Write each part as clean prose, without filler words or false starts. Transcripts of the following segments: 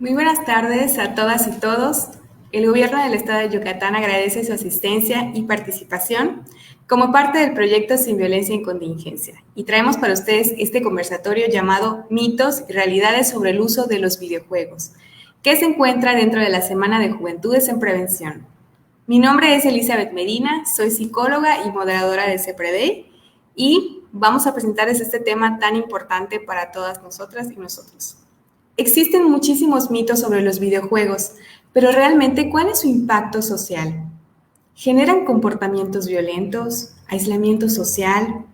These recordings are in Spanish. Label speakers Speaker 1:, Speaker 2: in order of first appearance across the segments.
Speaker 1: Muy buenas tardes a todas y todos. El Gobierno del Estado de Yucatán agradece su asistencia y participación como parte del proyecto Sin Violencia en Contingencia y traemos para ustedes este conversatorio llamado Mitos y Realidades sobre el uso de los videojuegos, que se encuentra dentro de la Semana de Juventudes en Prevención. Mi nombre es Elizabeth Medina, soy psicóloga y moderadora de CEPREDEI y vamos a presentarles este tema tan importante para todas nosotras y nosotros. Existen muchísimos mitos sobre los videojuegos, pero realmente, ¿cuál es su impacto social? ¿Generan comportamientos violentos? ¿Aislamiento social?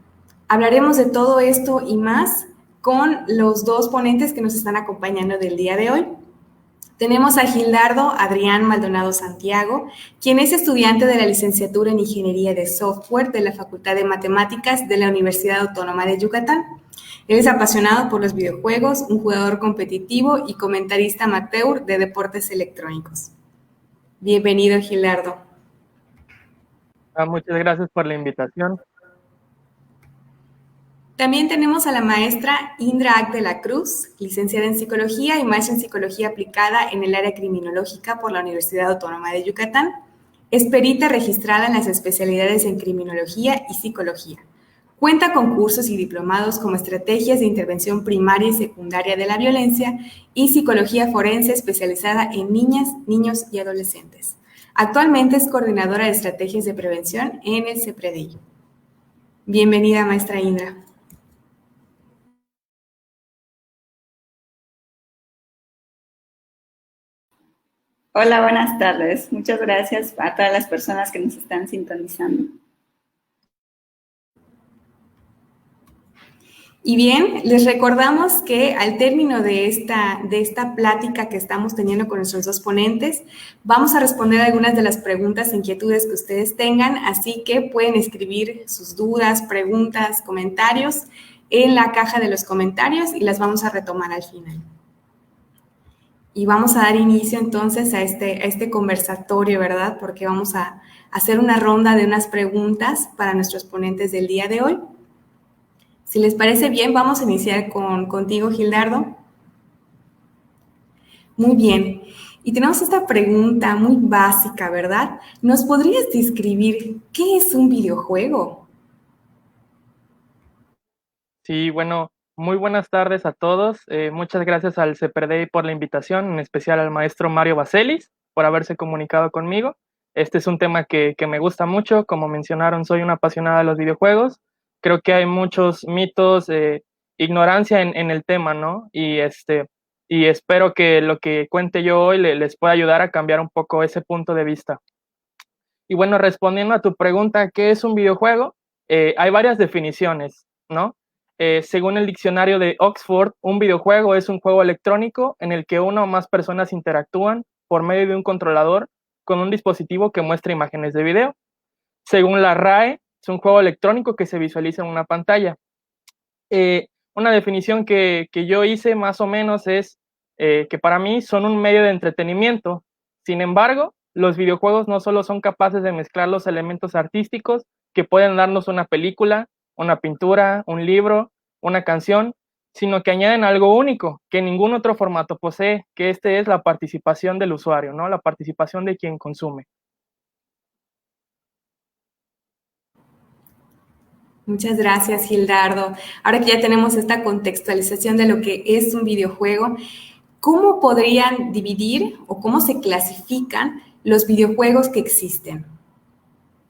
Speaker 1: Hablaremos de todo esto y más con los dos ponentes que nos están acompañando del día de hoy. Tenemos a Gildardo Adrián Maldonado Santiago, quien es estudiante de la licenciatura en Ingeniería de Software de la Facultad de Matemáticas de la Universidad Autónoma de Yucatán. Él es apasionado por los videojuegos, un jugador competitivo y comentarista amateur de deportes electrónicos. Bienvenido, Gildardo.
Speaker 2: Muchas gracias por la invitación.
Speaker 1: También tenemos a la maestra Indra Ac de la Cruz, licenciada en Psicología y maestra en Psicología Aplicada en el área criminológica por la Universidad Autónoma de Yucatán. Es perita registrada en las especialidades en Criminología y Psicología. Cuenta con cursos y diplomados como Estrategias de Intervención Primaria y Secundaria de la Violencia y Psicología Forense especializada en niñas, niños y adolescentes. Actualmente es coordinadora de Estrategias de Prevención en el CEPREDEI. Bienvenida, maestra Indra.
Speaker 3: Hola, buenas tardes. Muchas gracias a todas las personas que nos están sintonizando.
Speaker 1: Y bien, les recordamos que al término de esta plática que estamos teniendo con nuestros dos ponentes, vamos a responder algunas de las preguntas e inquietudes que ustedes tengan, así que pueden escribir sus dudas, preguntas, comentarios en la caja de los comentarios y las vamos a retomar al final. Y vamos a dar inicio entonces a este conversatorio, ¿verdad? Porque vamos a hacer una ronda de unas preguntas para nuestros ponentes del día de hoy. Si les parece bien, vamos a iniciar contigo, Gildardo. Muy bien. Y tenemos esta pregunta muy básica, ¿verdad? ¿Nos podrías describir qué es un videojuego?
Speaker 2: Sí, bueno, muy buenas tardes a todos. Muchas gracias al CEPREDEI por la invitación, en especial al maestro Mario Baselis por haberse comunicado conmigo. Este es un tema que me gusta mucho. Como mencionaron, soy una apasionada de los videojuegos. Creo que hay muchos mitos, ignorancia en el tema, ¿no? Y espero que lo que cuente yo hoy les pueda ayudar a cambiar un poco ese punto de vista. Y bueno, respondiendo a tu pregunta, ¿qué es un videojuego? Hay varias definiciones, ¿no? Según el diccionario de Oxford, un videojuego es un juego electrónico en el que una o más personas interactúan por medio de un controlador con un dispositivo que muestra imágenes de video. Según la RAE, es un juego electrónico que se visualiza en una pantalla. Una definición que yo hice más o menos es que para mí son un medio de entretenimiento. Sin embargo, los videojuegos no solo son capaces de mezclar los elementos artísticos que pueden darnos una película, una pintura, un libro, una canción, sino que añaden algo único que ningún otro formato posee, que este es la participación del usuario, ¿no? La participación de quien consume.
Speaker 1: Muchas gracias, Gildardo. Ahora que ya tenemos esta contextualización de lo que es un videojuego, ¿cómo podrían dividir o cómo se clasifican los videojuegos que existen?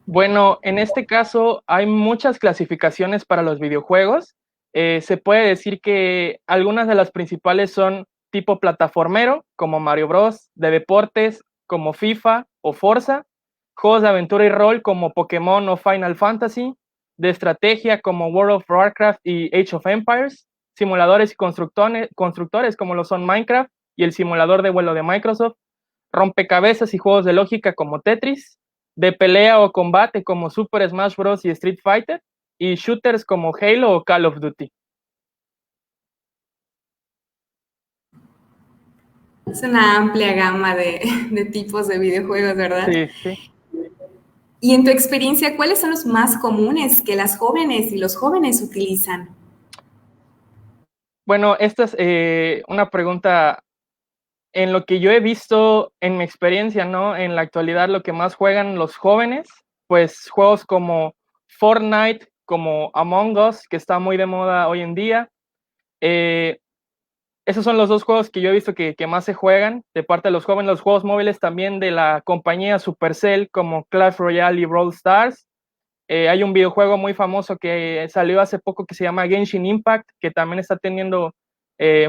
Speaker 2: Bueno, en este caso hay muchas clasificaciones para los videojuegos. Se puede decir que algunas de las principales son tipo plataformero, como Mario Bros, de deportes, como FIFA o Forza, juegos de aventura y rol como Pokémon o Final Fantasy, de estrategia como World of Warcraft y Age of Empires, simuladores y constructores como lo son Minecraft y el simulador de vuelo de Microsoft, rompecabezas y juegos de lógica como Tetris, de pelea o combate como Super Smash Bros. Y Street Fighter, y shooters como Halo o Call of Duty.
Speaker 1: Es una amplia gama de tipos de videojuegos, ¿verdad?
Speaker 2: Sí, sí.
Speaker 1: Y en tu experiencia, ¿cuáles son los más comunes que las jóvenes y los jóvenes utilizan?
Speaker 2: Bueno, esta es una pregunta en lo que yo he visto en mi experiencia, ¿no? En la actualidad lo que más juegan los jóvenes, pues juegos como Fortnite, como Among Us, que está muy de moda hoy en día. Esos son los dos juegos que yo he visto que más se juegan de parte de los jóvenes. Los juegos móviles también de la compañía Supercell, como Clash Royale y Brawl Stars. Hay un videojuego muy famoso que salió hace poco que se llama Genshin Impact, que también está teniendo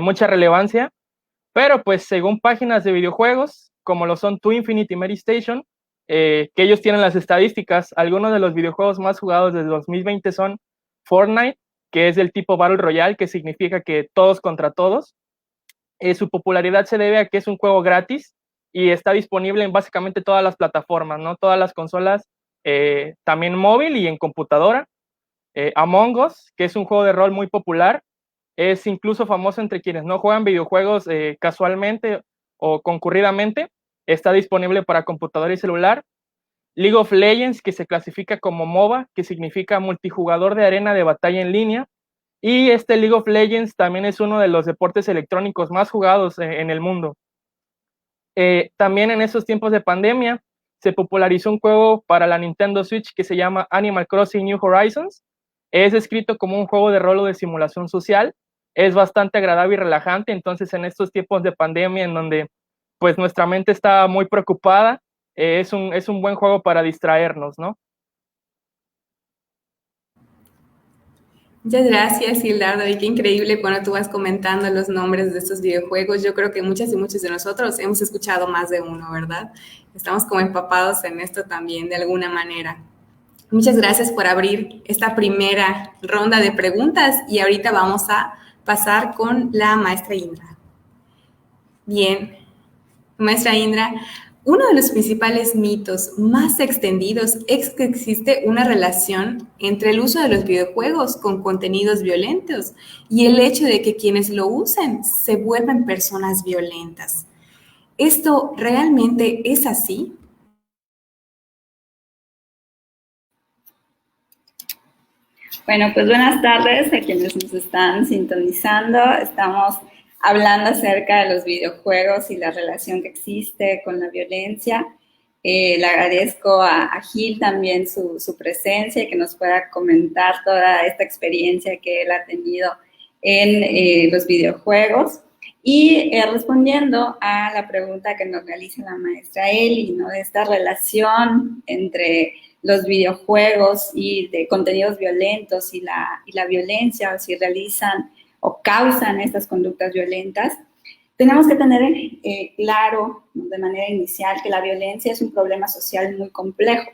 Speaker 2: mucha relevancia. Pero pues según páginas de videojuegos, como lo son To Infinite y Mary Station, que ellos tienen las estadísticas, algunos de los videojuegos más jugados desde 2020 son Fortnite, que es del tipo Battle Royale, que significa que todos contra todos. Su popularidad se debe a que es un juego gratis y está disponible en básicamente todas las plataformas, ¿no? Todas las consolas, también móvil y en computadora. Among Us, que es un juego de rol muy popular, es incluso famoso entre quienes no juegan videojuegos casualmente o concurridamente. Está disponible para computadora y celular. League of Legends, que se clasifica como MOBA, que significa multijugador de arena de batalla en línea. Y este League of Legends también es uno de los deportes electrónicos más jugados en el mundo. También en esos tiempos de pandemia se popularizó un juego para la Nintendo Switch que se llama Animal Crossing New Horizons. Es escrito como un juego de rol o de simulación social. Es bastante agradable y relajante. Entonces, en estos tiempos de pandemia en donde pues nuestra mente está muy preocupada, es un buen juego para distraernos, ¿no?
Speaker 1: Muchas gracias, Hildardo, y qué increíble cuando tú vas comentando los nombres de estos videojuegos. Yo creo que muchas y muchos de nosotros hemos escuchado más de uno, ¿verdad? Estamos como empapados en esto también, de alguna manera. Muchas gracias por abrir esta primera ronda de preguntas y ahorita vamos a pasar con la maestra Indra. Bien, maestra Indra, uno de los principales mitos más extendidos es que existe una relación entre el uso de los videojuegos con contenidos violentos y el hecho de que quienes lo usen se vuelven personas violentas. ¿Esto realmente es así?
Speaker 3: Bueno, pues buenas tardes a quienes nos están sintonizando. Estamos hablando acerca de los videojuegos y la relación que existe con la violencia. Le agradezco a Gil también su presencia y que nos pueda comentar toda esta experiencia que él ha tenido en los videojuegos. Y respondiendo a la pregunta que nos realiza la maestra Eli, ¿no? De esta relación entre los videojuegos y de contenidos violentos y la violencia, o si realizan o causan estas conductas violentas, tenemos que tener claro, ¿no?, de manera inicial, que la violencia es un problema social muy complejo.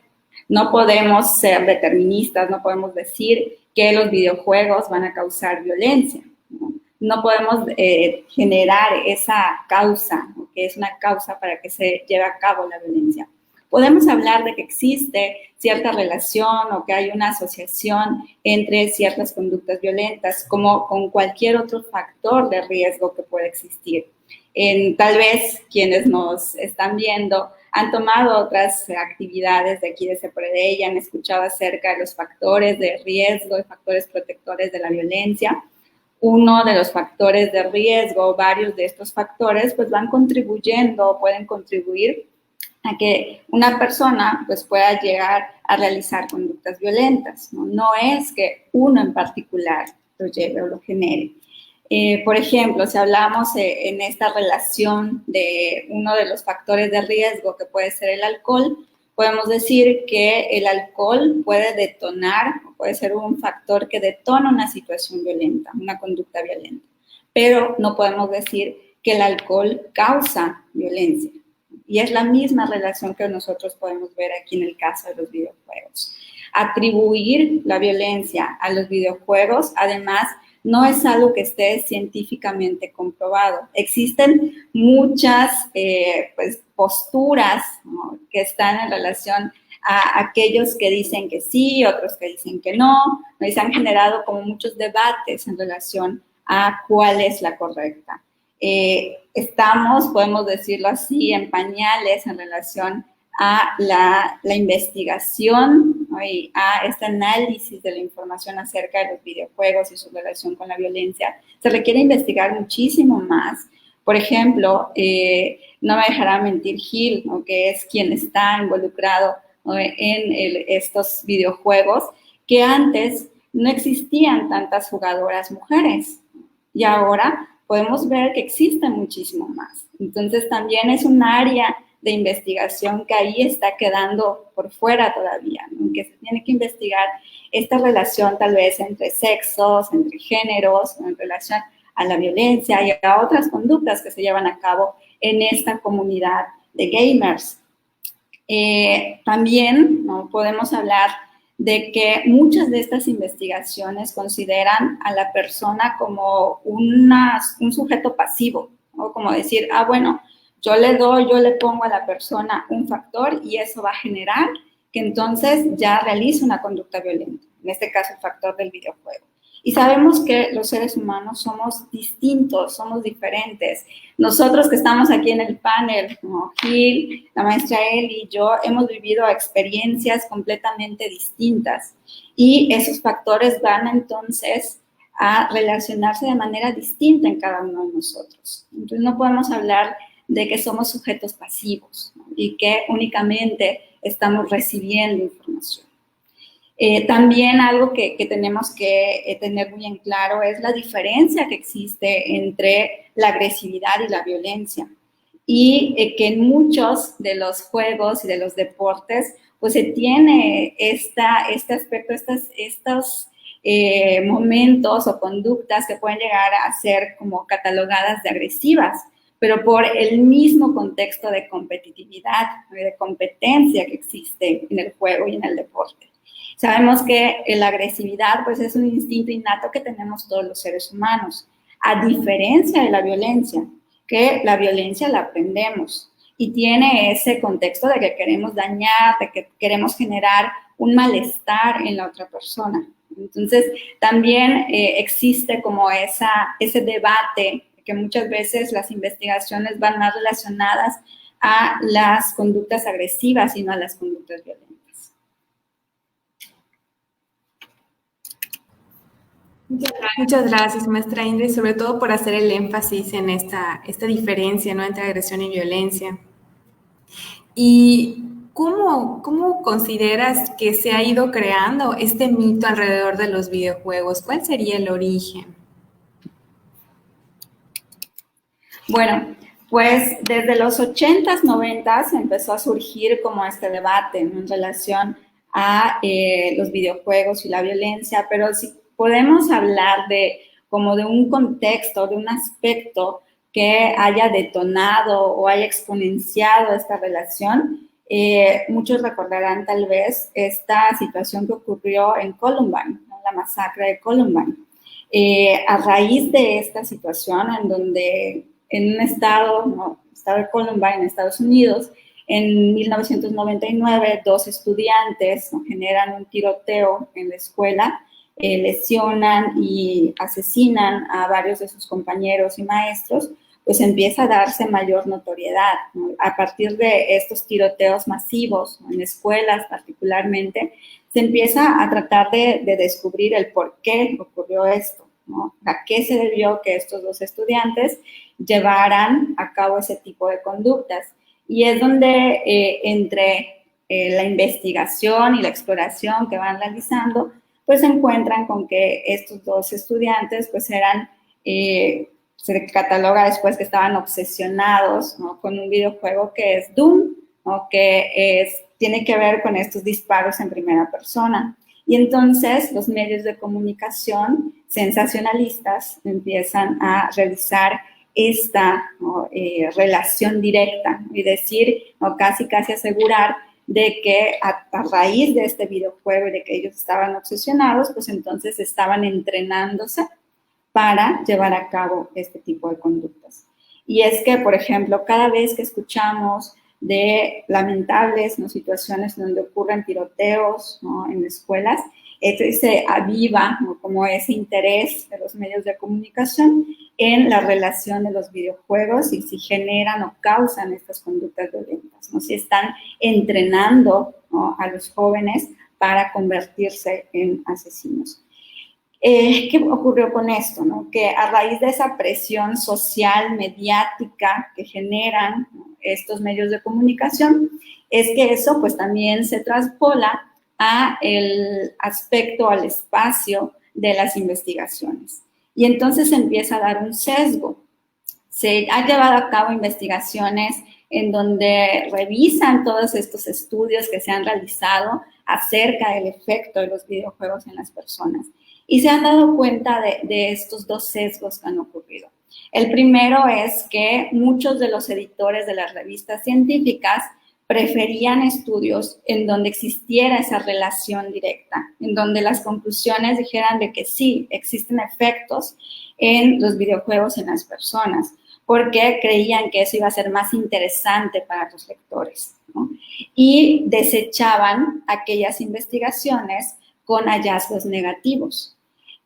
Speaker 3: No podemos ser deterministas, no podemos decir que los videojuegos van a causar violencia, ¿no? No podemos generar esa causa, ¿no?, que es una causa para que se lleve a cabo la violencia. Podemos hablar de que existe cierta relación o que hay una asociación entre ciertas conductas violentas, como con cualquier otro factor de riesgo que puede existir. Tal vez quienes nos están viendo han tomado otras actividades de aquí de CEPREDE y han escuchado acerca de los factores de riesgo y factores protectores de la violencia. Uno de los factores de riesgo, varios de estos factores, pues van contribuyendo o pueden contribuir a que una persona pues pueda llegar a realizar conductas violentas, ¿no? No es que uno en particular lo lleve o lo genere. Por ejemplo, si hablamos en esta relación de uno de los factores de riesgo que puede ser el alcohol, podemos decir que el alcohol puede detonar, puede ser un factor que detona una situación violenta, una conducta violenta, pero no podemos decir que el alcohol causa violencia. Y es la misma relación que nosotros podemos ver aquí en el caso de los videojuegos. Atribuir la violencia a los videojuegos, además, no es algo que esté científicamente comprobado. Existen muchas pues, posturas, ¿no?, que están en relación a aquellos que dicen que sí, otros que dicen que no, ¿no? Y se han generado como muchos debates en relación a cuál es la correcta. Estamos, podemos decirlo así, en pañales en relación a la investigación, ¿no?, y a este análisis de la información acerca de los videojuegos y su relación con la violencia. Se requiere investigar muchísimo más Por ejemplo, no me dejará mentir Gil, ¿no? Que es quien está involucrado, ¿no? en estos videojuegos, que antes no existían tantas jugadoras mujeres y ahora podemos ver que existen muchísimo más. Entonces también es un área de investigación que ahí está quedando por fuera todavía, ¿no? Que se tiene que investigar esta relación tal vez entre sexos, entre géneros, ¿no? En relación a la violencia y a otras conductas que se llevan a cabo en esta comunidad de gamers. También, ¿no? Podemos hablar de que muchas de estas investigaciones consideran a la persona como un sujeto pasivo, ¿no? Como decir, bueno, yo le pongo a la persona un factor y eso va a generar que entonces ya realice una conducta violenta, en este caso el factor del videojuego. Y sabemos que los seres humanos somos distintos, somos diferentes. Nosotros que estamos aquí en el panel, como Gil, la maestra Eli y yo, hemos vivido experiencias completamente distintas. Y esos factores van entonces a relacionarse de manera distinta en cada uno de nosotros. Entonces no podemos hablar de que somos sujetos pasivos, ¿no? Y que únicamente estamos recibiendo información. También algo que tenemos que tener muy en claro es la diferencia que existe entre la agresividad y la violencia. Y que en muchos de los juegos y de los deportes, pues se tiene este aspecto, estos momentos o conductas que pueden llegar a ser como catalogadas de agresivas, pero por el mismo contexto de competitividad, de competencia que existe en el juego y en el deporte. Sabemos que la agresividad pues, es un instinto innato que tenemos todos los seres humanos, a diferencia de la violencia, que la violencia la aprendemos y tiene ese contexto de que queremos dañar, de que queremos generar un malestar en la otra persona. Entonces, también existe como ese debate que muchas veces las investigaciones van más relacionadas a las conductas agresivas y no a las conductas violentas.
Speaker 1: Muchas gracias, maestra Ingrid, sobre todo por hacer el énfasis en esta diferencia, ¿no? Entre agresión y violencia. ¿Y cómo consideras que se ha ido creando este mito alrededor de los videojuegos? ¿Cuál sería el origen?
Speaker 3: Bueno, pues desde los 80s, 90s empezó a surgir como este debate, ¿no? En relación a los videojuegos y la violencia, pero si podemos hablar de como de un contexto, de un aspecto que haya detonado o haya exponenciado esta relación, muchos recordarán tal vez esta situación que ocurrió en Columbine, ¿no? La masacre de Columbine. A raíz de esta situación en donde en un estado, ¿no? Estado de Columbine, en Estados Unidos, en 1999, 2 estudiantes, ¿no? Generan un tiroteo en la escuela, lesionan y asesinan a varios de sus compañeros y maestros, pues empieza a darse mayor notoriedad, ¿no? A partir de estos tiroteos masivos, ¿no? En escuelas particularmente, se empieza a tratar de descubrir el por qué ocurrió esto, ¿no? ¿A qué se debió que estos 2 estudiantes llevaran a cabo ese tipo de conductas? Y es donde entre la investigación y la exploración que van realizando, pues se encuentran con que estos 2 estudiantes pues eran, se cataloga después que estaban obsesionados, ¿no? Con un videojuego que es Doom, ¿no? Que tiene que ver con estos disparos en primera persona. Y entonces los medios de comunicación sensacionalistas empiezan a realizar esta, ¿no? Relación directa, ¿no? Y decir, ¿no? Casi asegurar de que a raíz de este videojuego y de que ellos estaban obsesionados, pues entonces estaban entrenándose para llevar a cabo este tipo de conductas. Y es que, por ejemplo, cada vez que escuchamos de lamentables, ¿no? Situaciones donde ocurren tiroteos, ¿no? En escuelas, se aviva, ¿no? Como ese interés de los medios de comunicación en la relación de los videojuegos y si generan o causan estas conductas violentas, ¿no? Si están entrenando, ¿no? A los jóvenes para convertirse en asesinos. ¿Qué ocurrió con esto? ¿No? Que a raíz de esa presión social, mediática que generan, ¿no?, estos medios de comunicación, es que eso pues también se traspola a el aspecto, al espacio de las investigaciones. Y entonces se empieza a dar un sesgo. Se han llevado a cabo investigaciones en donde revisan todos estos estudios que se han realizado acerca del efecto de los videojuegos en las personas. Y se han dado cuenta de estos dos sesgos que han ocurrido. El primero es que muchos de los editores de las revistas científicas preferían estudios en donde existiera esa relación directa, en donde las conclusiones dijeran de que sí, existen efectos en los videojuegos en las personas, porque creían que eso iba a ser más interesante para los lectores, ¿no? Y desechaban aquellas investigaciones con hallazgos negativos.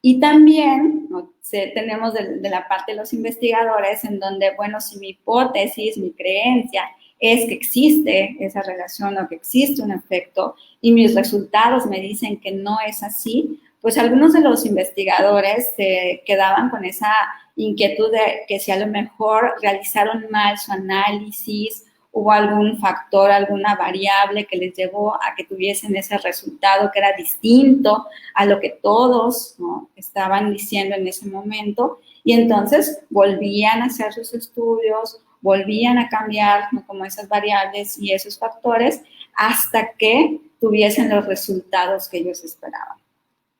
Speaker 3: Y también, ¿no?, tenemos de la parte de los investigadores en donde, bueno, si mi hipótesis, mi creencia es que existe esa relación o que existe un efecto y mis resultados me dicen que no es así, pues algunos de los investigadores se quedaban con esa inquietud de que si a lo mejor realizaron mal su análisis, hubo algún factor, alguna variable que les llevó a que tuviesen ese resultado que era distinto a lo que todos, ¿no?, estaban diciendo en ese momento, y entonces volvían a hacer sus estudios, volvían a cambiar, ¿no?, como esas variables y esos factores hasta que tuviesen los resultados que ellos esperaban.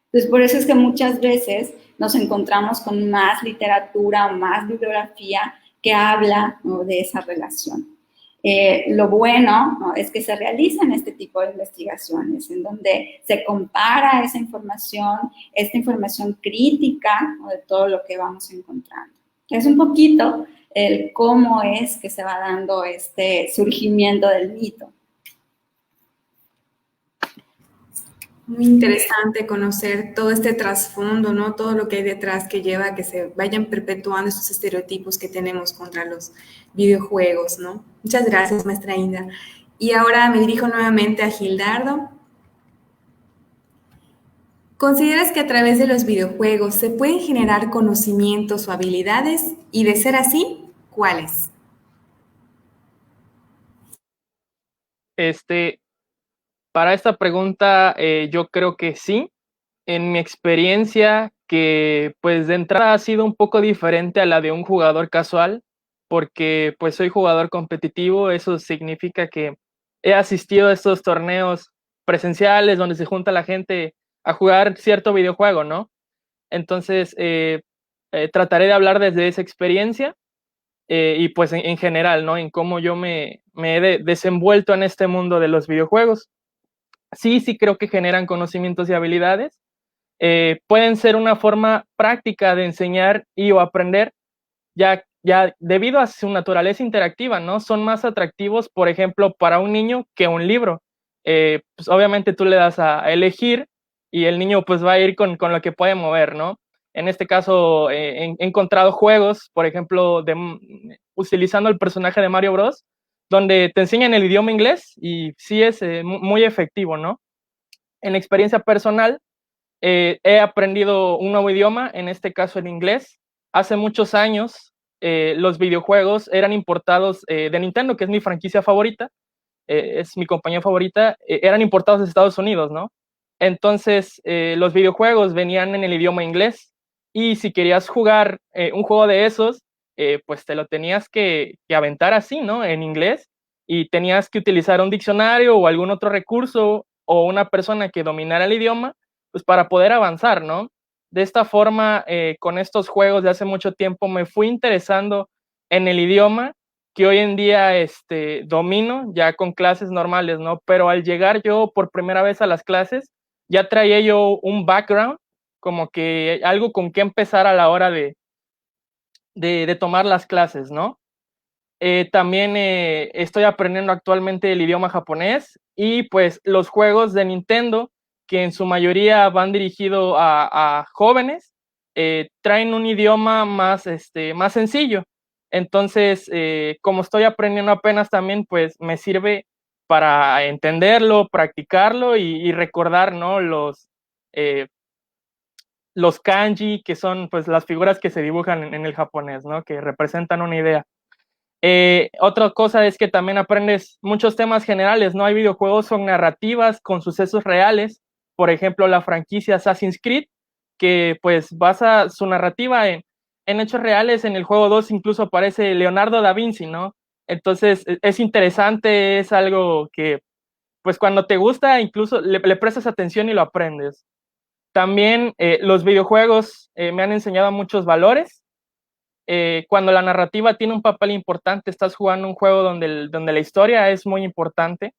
Speaker 3: Entonces, por eso es que muchas veces nos encontramos con más literatura o más bibliografía que habla, ¿no?, de esa relación. Lo bueno, ¿no?, es que se realizan este tipo de investigaciones en donde se compara esta información crítica, ¿no?, de todo lo que vamos encontrando. Es un poquito el cómo es que se va dando este surgimiento del mito.
Speaker 1: Muy interesante conocer todo este trasfondo, ¿no? Todo lo que hay detrás que lleva a que se vayan perpetuando estos estereotipos que tenemos contra los videojuegos, ¿no? Muchas gracias, maestra Inda. Y ahora me dirijo nuevamente a Gildardo. ¿Consideras que a través de los videojuegos se pueden generar conocimientos o habilidades? Y de ser así, ¿cuáles?
Speaker 2: Para esta pregunta, yo creo que sí. En mi experiencia, que pues de entrada ha sido un poco diferente a la de un jugador casual, porque pues soy jugador competitivo, eso significa que he asistido a estos torneos presenciales donde se junta la gente a jugar cierto videojuego, ¿no? Entonces, trataré de hablar desde esa experiencia y pues en general, ¿no? En cómo yo me he desenvuelto en este mundo de los videojuegos. Sí creo que generan conocimientos y habilidades. Pueden ser una forma práctica de enseñar y o aprender, ya debido a su naturaleza interactiva, ¿no? Son más atractivos, por ejemplo, para un niño que un libro. Pues obviamente tú le das a elegir y el niño pues va a ir con lo que puede mover, ¿no? En este caso, he encontrado juegos, por ejemplo, utilizando el personaje de Mario Bros., donde te enseñan el idioma inglés y sí es muy efectivo, ¿no? En experiencia personal, he aprendido un nuevo idioma, en este caso el inglés. Hace muchos años, los videojuegos eran importados de Nintendo, que es mi franquicia favorita, es mi compañía favorita, eran importados de Estados Unidos, ¿no? Entonces, los videojuegos venían en el idioma inglés y si querías jugar un juego de esos, pues te lo tenías que aventar así, ¿no? En inglés, y tenías que utilizar un diccionario o algún otro recurso o una persona que dominara el idioma, pues para poder avanzar, ¿no? De esta forma, con estos juegos de hace mucho tiempo me fui interesando en el idioma que hoy en día domino ya con clases normales, ¿no? Pero al llegar yo por primera vez a las clases, ya traía yo un background, como que algo con qué empezar a la hora de tomar las clases, ¿no? También estoy aprendiendo actualmente el idioma japonés y pues los juegos de Nintendo, que en su mayoría van dirigidos a jóvenes, traen un idioma más sencillo. Entonces, como estoy aprendiendo apenas también, pues me sirve para entenderlo, practicarlo y recordar, ¿no? los kanji, que son pues las figuras que se dibujan en el japonés, ¿no? Que representan una idea. Otra cosa es que también aprendes muchos temas generales, ¿no? Hay videojuegos con narrativas, con sucesos reales, por ejemplo, la franquicia Assassin's Creed, que pues basa su narrativa en hechos reales. En el juego 2 incluso aparece Leonardo da Vinci, ¿no? Entonces es interesante, es algo que pues cuando te gusta incluso le prestas atención y lo aprendes. También los videojuegos me han enseñado muchos valores. Cuando la narrativa tiene un papel importante, estás jugando un juego donde la historia es muy importante,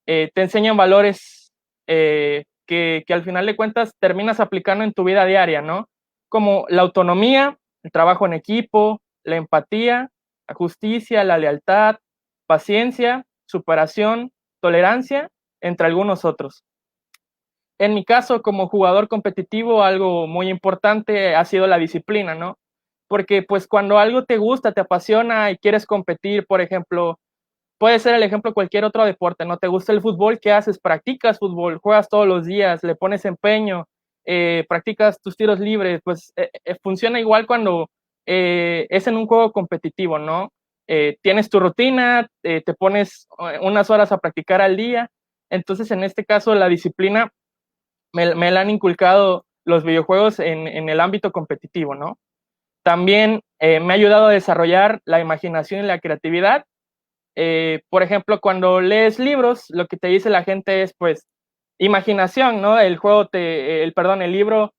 Speaker 2: te enseñan valores que al final de cuentas terminas aplicando en tu vida diaria, ¿no? Como la autonomía, el trabajo en equipo, la empatía, la justicia, la lealtad, paciencia, superación, tolerancia, entre algunos otros. En mi caso, como jugador competitivo, algo muy importante ha sido la disciplina, ¿no? Porque pues cuando algo te gusta, te apasiona y quieres competir, por ejemplo, puede ser el ejemplo de cualquier otro deporte, ¿no? ¿Te gusta el fútbol? ¿Qué haces? Practicas fútbol, juegas todos los días, le pones empeño, practicas tus tiros libres, pues funciona igual cuando es en un juego competitivo, ¿no? Tienes tu rutina, te pones unas horas a practicar al día, entonces en este caso la disciplina me la han inculcado los videojuegos en el ámbito competitivo, ¿no? También me ha ayudado a desarrollar la imaginación y la creatividad. Por ejemplo, cuando lees libros, lo que te dice la gente es, pues, imaginación, ¿no? El libro,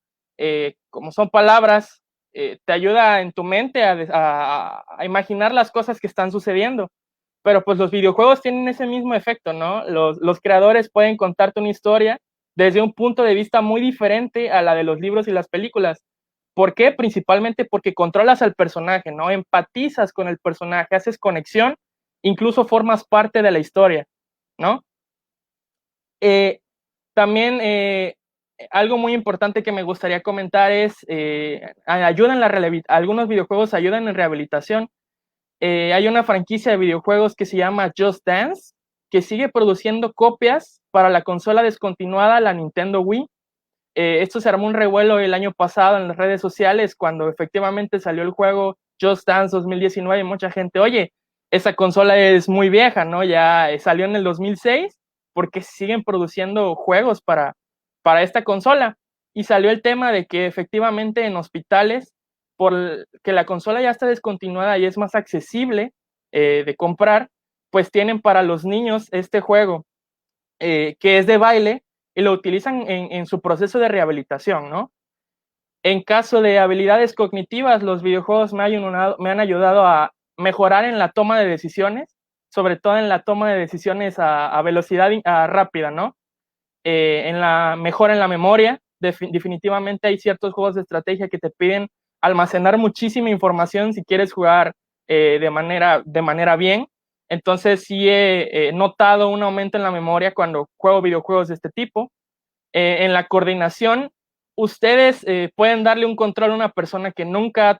Speaker 2: como son palabras, te ayuda en tu mente a imaginar las cosas que están sucediendo. Pero pues los videojuegos tienen ese mismo efecto, ¿no? Los creadores pueden contarte una historia desde un punto de vista muy diferente a la de los libros y las películas. ¿Por qué? Principalmente porque controlas al personaje, ¿no? Empatizas con el personaje, haces conexión, incluso formas parte de la historia, ¿no? También algo muy importante que me gustaría comentar es, algunos videojuegos ayudan en rehabilitación. Hay una franquicia de videojuegos que se llama Just Dance, que sigue produciendo copias para la consola descontinuada, la Nintendo Wii. Esto se armó un revuelo el año pasado en las redes sociales cuando efectivamente salió el juego Just Dance 2019 y mucha gente, oye, esa consola es muy vieja, ¿no? Ya salió en el 2006, porque siguen produciendo juegos para esta consola. Y salió el tema de que efectivamente en hospitales, por que la consola ya está descontinuada y es más accesible de comprar, pues tienen para los niños este juego que es de baile y lo utilizan en su proceso de rehabilitación, ¿no? En caso de habilidades cognitivas, los videojuegos me han ayudado a mejorar en la toma de decisiones, sobre todo en la toma de decisiones a velocidad rápida, ¿no? Mejora en la memoria. Definitivamente hay ciertos juegos de estrategia que te piden almacenar muchísima información si quieres jugar de manera bien. Entonces sí he notado un aumento en la memoria cuando juego videojuegos de este tipo. En la coordinación, ustedes pueden darle un control a una persona que nunca ha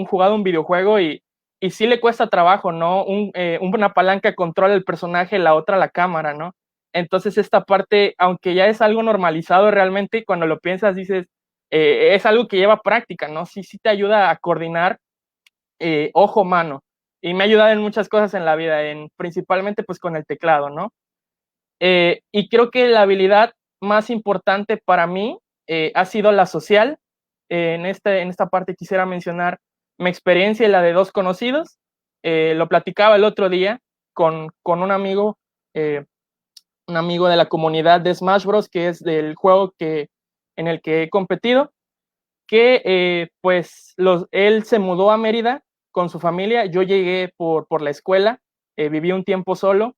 Speaker 2: jugado un videojuego y sí le cuesta trabajo, ¿no? Una palanca controla el personaje, la otra la cámara, ¿no? Entonces esta parte, aunque ya es algo normalizado realmente, cuando lo piensas dices, es algo que lleva práctica, ¿no? Sí te ayuda a coordinar ojo-mano. Y me ha ayudado en muchas cosas en la vida, principalmente pues con el teclado, ¿no? Y creo que la habilidad más importante para mí ha sido la social. En esta parte quisiera mencionar mi experiencia y la de dos conocidos. Lo platicaba el otro día con un amigo de la comunidad de Smash Bros, que es del juego en el que he competido, que pues él se mudó a Mérida con su familia. Yo llegué por la escuela, viví un tiempo solo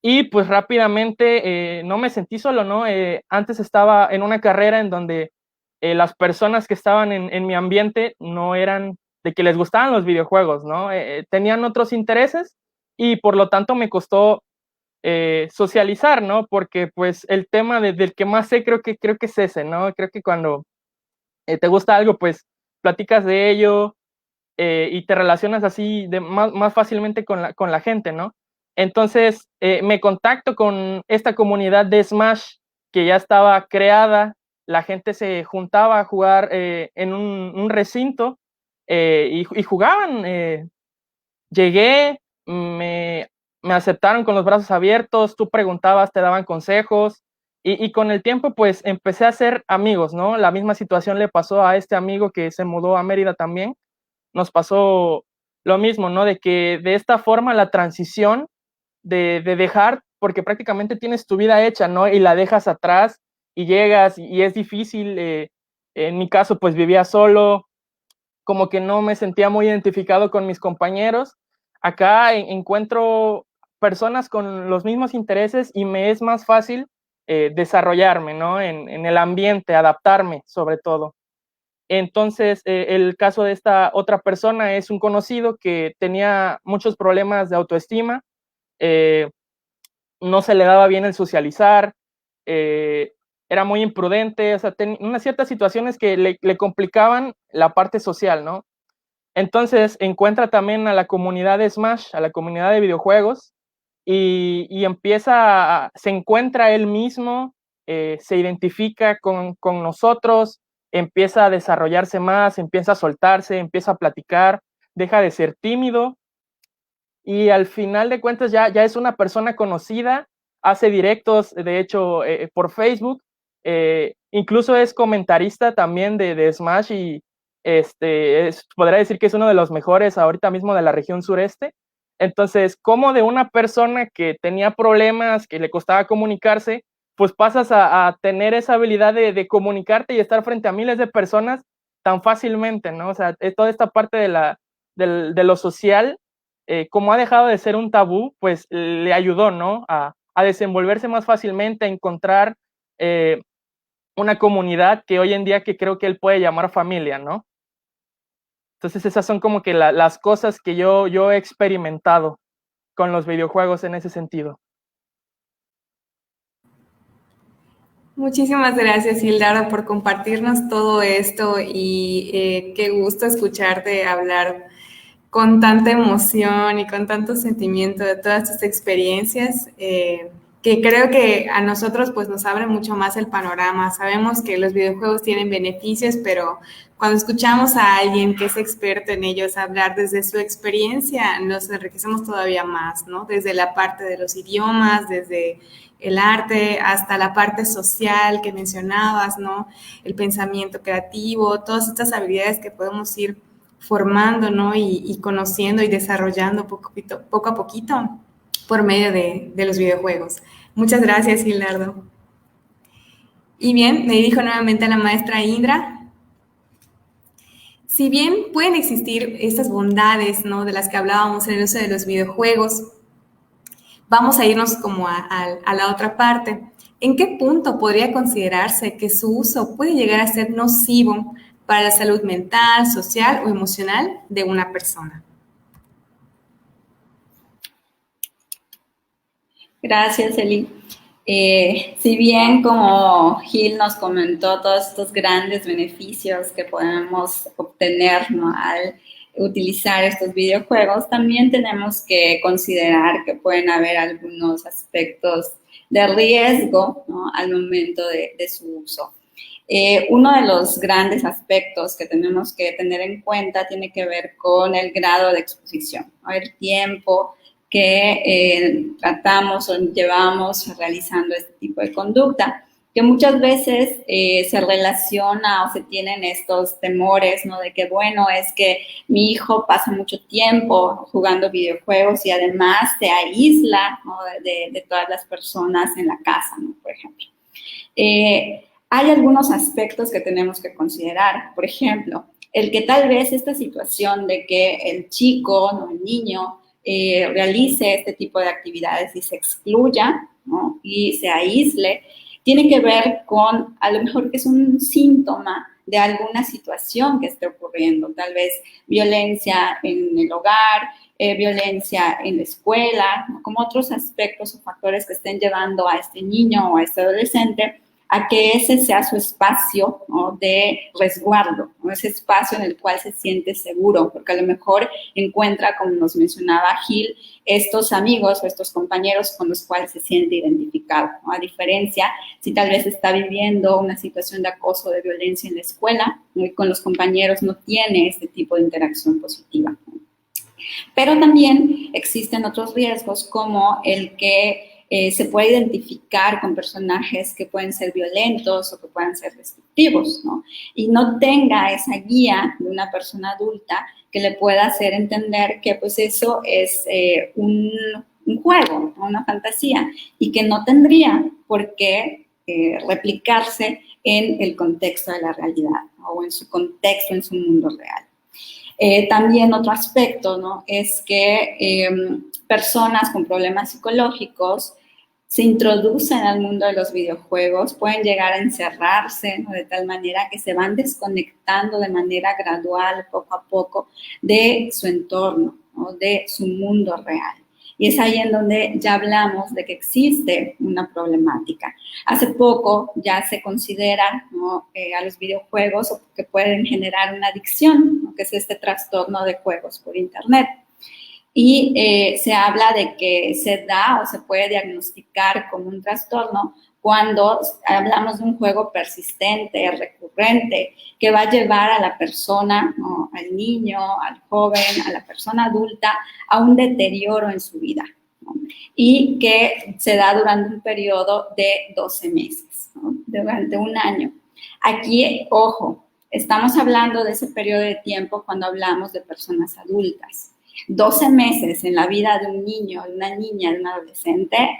Speaker 2: y pues rápidamente no me sentí solo, ¿no? Antes estaba en una carrera en donde las personas que estaban en mi ambiente no eran de que les gustaban los videojuegos, ¿no? Tenían otros intereses y por lo tanto me costó socializar, ¿no? Porque pues el tema del que más sé creo que es ese, ¿no? Creo que cuando te gusta algo, pues platicas de ello y te relacionas así más fácilmente con la gente, ¿no? Entonces me contacto con esta comunidad de Smash que ya estaba creada la gente se juntaba a jugar en un recinto y jugaban. Llegué, me aceptaron con los brazos abiertos, tú preguntabas, te daban consejos, y con el tiempo pues empecé a hacer amigos, ¿no? La misma situación le pasó a este amigo que se mudó a Mérida también, nos pasó lo mismo, ¿no? De que de esta forma la transición de dejar, porque prácticamente tienes tu vida hecha, ¿no? Y la dejas atrás y llegas y es difícil, en mi caso pues vivía solo, como que no me sentía muy identificado con mis compañeros. Acá encuentro personas con los mismos intereses y me es más fácil desarrollarme, ¿no? En el ambiente, adaptarme sobre todo. Entonces, el caso de esta otra persona es un conocido que tenía muchos problemas de autoestima, eh, no se le daba bien el socializar, era muy imprudente, o sea, unas ciertas situaciones que le complicaban la parte social, ¿no? Entonces encuentra también a la comunidad de Smash, a la comunidad de videojuegos, y se encuentra él mismo, se identifica con nosotros, empieza a desarrollarse más, empieza a soltarse, empieza a platicar, deja de ser tímido, y al final de cuentas ya es una persona conocida, hace directos, de hecho, por Facebook, incluso es comentarista también de Smash y podría decir que es uno de los mejores ahorita mismo de la región sureste. Entonces, como de una persona que tenía problemas, que le costaba comunicarse, pues pasas a tener esa habilidad de comunicarte y estar frente a miles de personas tan fácilmente, ¿no? O sea, toda esta parte de lo social, como ha dejado de ser un tabú, pues le ayudó, ¿no? A desenvolverse más fácilmente, a encontrar una comunidad que hoy en día que creo que él puede llamar familia, ¿no? Entonces esas son como que las cosas que yo he experimentado con los videojuegos en ese sentido.
Speaker 1: Muchísimas gracias, Hildardo, por compartirnos todo esto y qué gusto escucharte hablar con tanta emoción y con tanto sentimiento de todas tus experiencias, que creo que a nosotros pues nos abre mucho más el panorama. Sabemos que los videojuegos tienen beneficios, pero cuando escuchamos a alguien que es experto en ellos hablar desde su experiencia, nos enriquecemos todavía más, ¿no? Desde la parte de los idiomas, desde el arte, hasta la parte social que mencionabas, ¿no? El pensamiento creativo, todas estas habilidades que podemos ir formando, ¿no? Y conociendo y desarrollando poco a poquito por medio de los videojuegos. Muchas gracias, Gildardo. Y bien, me dirijo nuevamente a la maestra Indra. Si bien pueden existir estas bondades, ¿no? De las que hablábamos en el uso de los videojuegos, vamos a irnos como a la otra parte. ¿En qué punto podría considerarse que su uso puede llegar a ser nocivo para la salud mental, social o emocional de una persona?
Speaker 3: Gracias, Eli. Si bien, como Gil nos comentó, todos estos grandes beneficios que podemos obtener, ¿no?, al utilizar estos videojuegos, también tenemos que considerar que pueden haber algunos aspectos de riesgo, ¿no?, al momento de su uso. Uno de los grandes aspectos que tenemos que tener en cuenta tiene que ver con el grado de exposición, ¿no?, el tiempo que tratamos o llevamos realizando este tipo de conducta, que muchas veces se relaciona o se tienen estos temores, ¿no?, de que, bueno, es que mi hijo pasa mucho tiempo jugando videojuegos y además se aísla, ¿no?, de todas las personas en la casa, ¿no?, por ejemplo. Hay algunos aspectos que tenemos que considerar. Por ejemplo, el que tal vez esta situación de que el chico, ¿no?, el niño, realice este tipo de actividades y se excluya, ¿no?, y se aísle, tiene que ver con, a lo mejor, que es un síntoma de alguna situación que esté ocurriendo, tal vez violencia en el hogar, violencia en la escuela, ¿no?, como otros aspectos o factores que estén llevando a este niño o a este adolescente a que ese sea su espacio, ¿no?, de resguardo, ¿no?, ese espacio en el cual se siente seguro, porque a lo mejor encuentra, como nos mencionaba Gil, estos amigos o estos compañeros con los cuales se siente identificado, ¿no? A diferencia, si tal vez está viviendo una situación de acoso, de violencia en la escuela, ¿no?, y con los compañeros no tiene este tipo de interacción positiva, ¿no? Pero también existen otros riesgos, como el que se puede identificar con personajes que pueden ser violentos o que puedan ser restrictivos, ¿no? Y no tenga esa guía de una persona adulta que le pueda hacer entender que pues eso es un juego, ¿no?, una fantasía, y que no tendría por qué replicarse en el contexto de la realidad, ¿no?, o en su contexto, en su mundo real. También otro aspecto, ¿no?, es que personas con problemas psicológicos se introducen al mundo de los videojuegos, pueden llegar a encerrarse, ¿no?, de tal manera que se van desconectando de manera gradual, poco a poco, de su entorno, ¿no?, de su mundo real. Y es ahí en donde ya hablamos de que existe una problemática. Hace poco ya se considera, ¿no?, a los videojuegos que pueden generar una adicción, ¿no?, que es este trastorno de juegos por internet. Y se habla de que se da o se puede diagnosticar como un trastorno cuando hablamos de un juego persistente, recurrente, que va a llevar a la persona, ¿no?, al niño, al joven, a la persona adulta, a un deterioro en su vida, ¿no?, y que se da durante un periodo de 12 meses, ¿no?, durante un año. Aquí, ojo, estamos hablando de ese periodo de tiempo cuando hablamos de personas adultas. 12 meses en la vida de un niño, de una niña, de un adolescente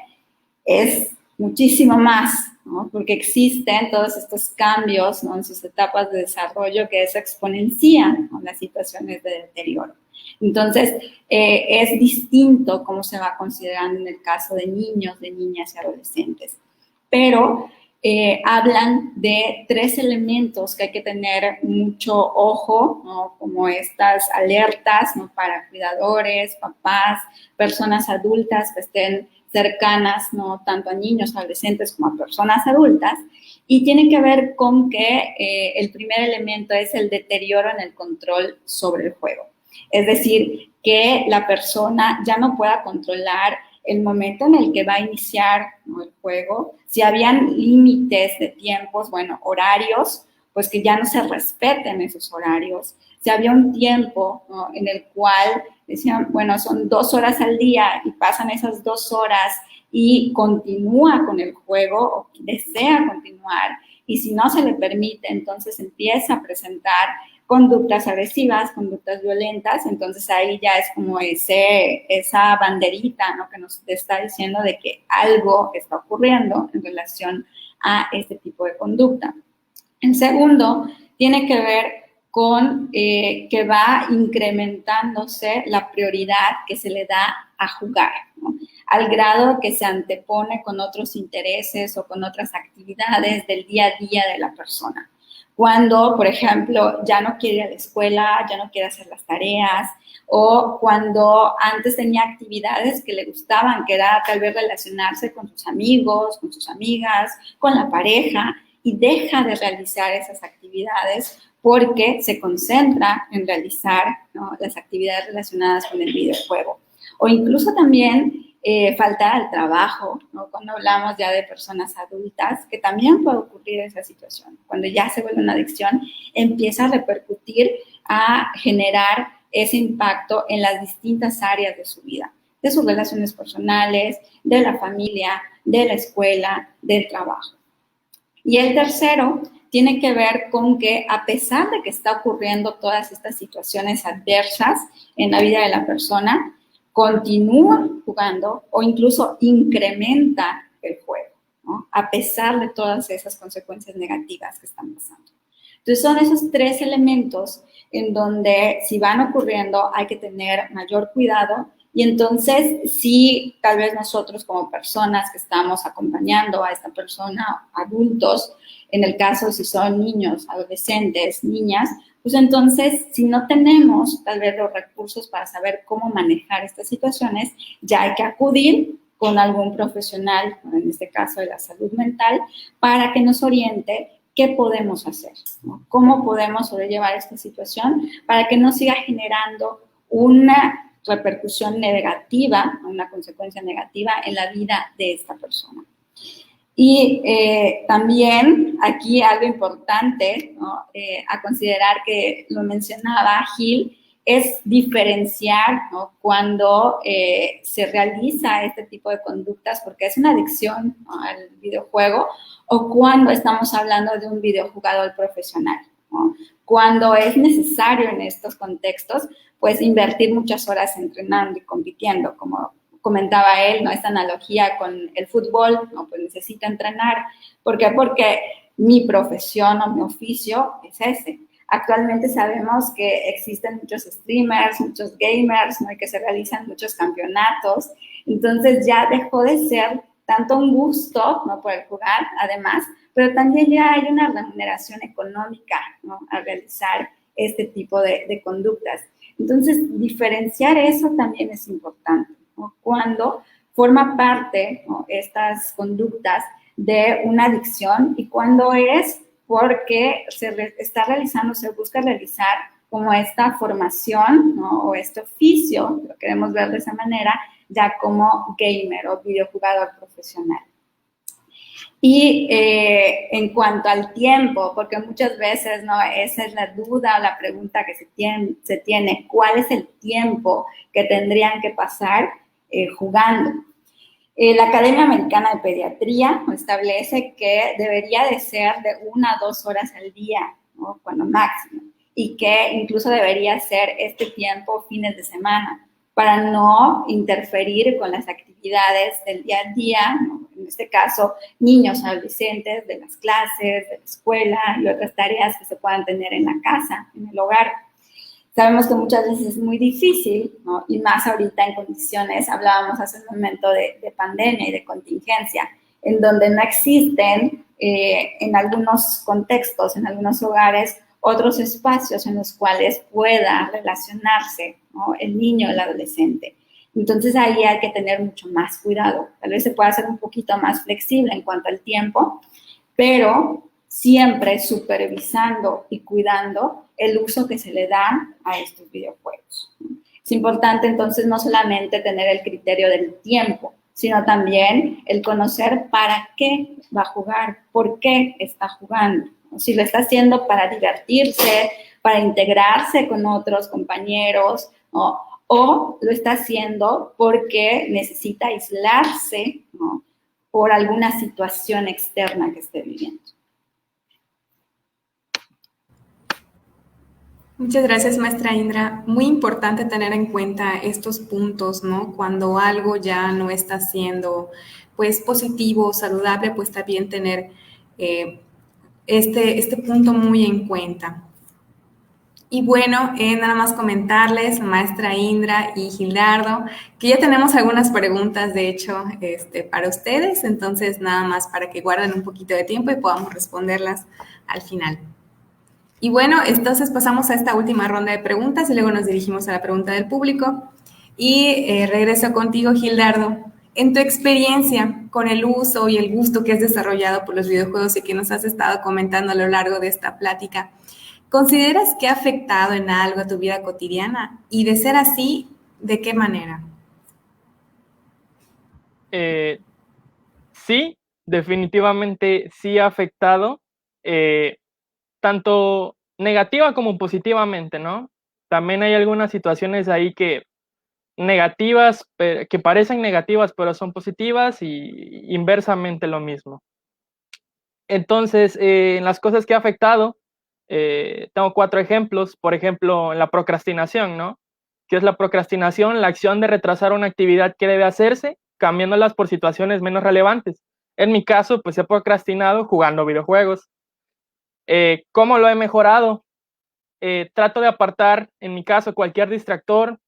Speaker 3: es muchísimo más, ¿no?, porque existen todos estos cambios, ¿no?, en sus etapas de desarrollo que eso exponencia, ¿no?, las situaciones de deterioro. Entonces, es distinto cómo se va considerando en el caso de niños, de niñas y adolescentes. Pero hablan de 3 elementos que hay que tener mucho ojo, ¿no?, como estas alertas, ¿no?, para cuidadores, papás, personas adultas que estén cercanas, ¿no?, tanto a niños, adolescentes como a personas adultas, y tiene que ver con que el primer elemento es el deterioro en el control sobre el juego. Es decir, que la persona ya no pueda controlar el momento en el que va a iniciar, ¿no?, el juego. Si habían límites de tiempos, bueno, horarios, pues que ya no se respeten esos horarios. Si había un tiempo, ¿no?, en el cual decían, bueno, son 2 horas al día y pasan esas 2 horas y continúa con el juego o desea continuar, y si no se le permite, entonces empieza a presentar conductas agresivas, conductas violentas, entonces ahí ya es como esa banderita, ¿no?, que nos está diciendo de que algo está ocurriendo en relación a este tipo de conducta. El segundo tiene que ver con que va incrementándose la prioridad que se le da a jugar, ¿no?, al grado que se antepone con otros intereses o con otras actividades del día a día de la persona. Cuando, por ejemplo, ya no quiere ir a la escuela, ya no quiere hacer las tareas, o cuando antes tenía actividades que le gustaban, que era tal vez relacionarse con sus amigos, con sus amigas, con la pareja, y deja de realizar esas actividades porque se concentra en realizar, ¿no?, las actividades relacionadas con el videojuego. O incluso también faltar al trabajo, ¿no?, cuando hablamos ya de personas adultas, que también puede ocurrir esa situación. Cuando ya se vuelve una adicción, empieza a repercutir, a generar ese impacto en las distintas áreas de su vida, de sus relaciones personales, de la familia, de la escuela, del trabajo. Y el tercero tiene que ver con que, a pesar de que está ocurriendo todas estas situaciones adversas en la vida de la persona, continúa jugando o incluso incrementa el juego, ¿no?, a pesar de todas esas consecuencias negativas que están pasando. Entonces, son esos 3 elementos en donde, si van ocurriendo, hay que tener mayor cuidado. Y entonces, sí, tal vez nosotros como personas que estamos acompañando a esta persona, adultos, en el caso si son niños, adolescentes, niñas, pues entonces, si no tenemos tal vez los recursos para saber cómo manejar estas situaciones, ya hay que acudir con algún profesional, en este caso de la salud mental, para que nos oriente qué podemos hacer, ¿no? Cómo podemos sobrellevar esta situación para que no siga generando una repercusión negativa, una consecuencia negativa en la vida de esta persona. Y también aquí algo importante, ¿no? A considerar, que lo mencionaba Gil, es diferenciar, ¿no? Cuando se realiza este tipo de conductas, porque es una adicción, ¿no? Al videojuego, o cuando estamos hablando de un videojugador profesional, ¿no? Cuando es necesario en estos contextos, pues invertir muchas horas entrenando y compitiendo, como comentaba él, ¿no? Esta analogía con el fútbol, ¿no? Pues necesito entrenar. ¿Por qué? Porque mi profesión o mi oficio es ese. Actualmente sabemos que existen muchos streamers, muchos gamers, ¿no? Y que se realizan muchos campeonatos. Entonces ya dejó de ser tanto un gusto, ¿no? Por el jugar, además, pero también ya hay una remuneración económica, ¿no? Al realizar este tipo de conductas. Entonces, diferenciar eso también es importante, ¿no? Cuando forma parte, ¿no? Estas conductas de una adicción y cuando es porque está realizando, se busca realizar como esta formación, ¿no? O este oficio, lo queremos ver de esa manera, ya como gamer o videojugador profesional. Y en cuanto al tiempo, porque muchas veces, ¿no? Esa es la duda o la pregunta que se tiene, ¿cuál es el tiempo que tendrían que pasar jugando? La Academia Americana de Pediatría establece que debería de ser de 1 a 2 horas al día, ¿no? Cuando máximo, y que incluso debería ser este tiempo fines de semana, para no interferir con las actividades del día a día, ¿no? En este caso, niños, adolescentes, de las clases, de la escuela y otras tareas que se puedan tener en la casa, en el hogar. Sabemos que muchas veces es muy difícil, ¿no? Y más ahorita en condiciones, hablábamos hace un momento de pandemia y de contingencia, en donde no existen en algunos contextos, en algunos hogares, otros espacios en los cuales pueda relacionarse, ¿no? El niño o el adolescente. Entonces ahí hay que tener mucho más cuidado. Tal vez se pueda hacer un poquito más flexible en cuanto al tiempo, pero siempre supervisando y cuidando el uso que se le da a estos videojuegos. Es importante entonces no solamente tener el criterio del tiempo, sino también el conocer para qué va a jugar, por qué está jugando. Si lo está haciendo para divertirse, para integrarse con otros compañeros, ¿no? O lo está haciendo porque necesita aislarse, ¿no? Por alguna situación externa que esté viviendo.
Speaker 1: Muchas gracias, maestra Indra. Muy importante tener en cuenta estos puntos, ¿no? Cuando algo ya no está siendo, pues, positivo, saludable, pues también tener este punto muy en cuenta. Y bueno, nada más comentarles, maestra Indra y Gildardo, que ya tenemos algunas preguntas, de hecho, para ustedes, entonces nada más para que guarden un poquito de tiempo y podamos responderlas al final. Y bueno, entonces pasamos a esta última ronda de preguntas y luego nos dirigimos a la pregunta del público. Y regreso contigo, Gildardo. En tu experiencia con el uso y el gusto que has desarrollado por los videojuegos y que nos has estado comentando a lo largo de esta plática, ¿consideras que ha afectado en algo a tu vida cotidiana? Y de ser así, ¿de qué manera?
Speaker 2: Sí, definitivamente sí ha afectado, tanto negativa como positivamente, ¿no? También hay algunas situaciones ahí que negativas, que parecen negativas, pero son positivas, y inversamente lo mismo. Entonces, en las cosas que ha afectado, tengo 4 ejemplos. Por ejemplo, en la procrastinación, ¿no? ¿Qué es la procrastinación? La acción de retrasar una actividad que debe hacerse, cambiándolas por situaciones menos relevantes. En mi caso, pues he procrastinado jugando videojuegos. ¿Cómo lo he mejorado? Trato de apartar, en mi caso, cualquier distractor.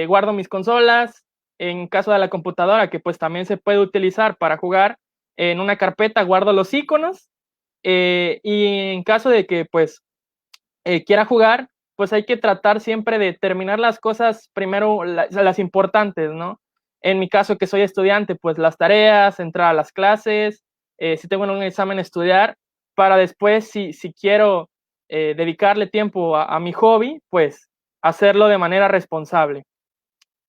Speaker 2: Guardo mis consolas. En caso de la computadora, que pues también se puede utilizar para jugar, en una carpeta guardo los iconos. Y en caso de que pues quiera jugar, pues hay que tratar siempre de terminar las cosas primero, las importantes, ¿no? En mi caso, que soy estudiante, pues las tareas, entrar a las clases, si tengo un examen, estudiar, para después, si quiero dedicarle tiempo a mi hobby, pues hacerlo de manera responsable.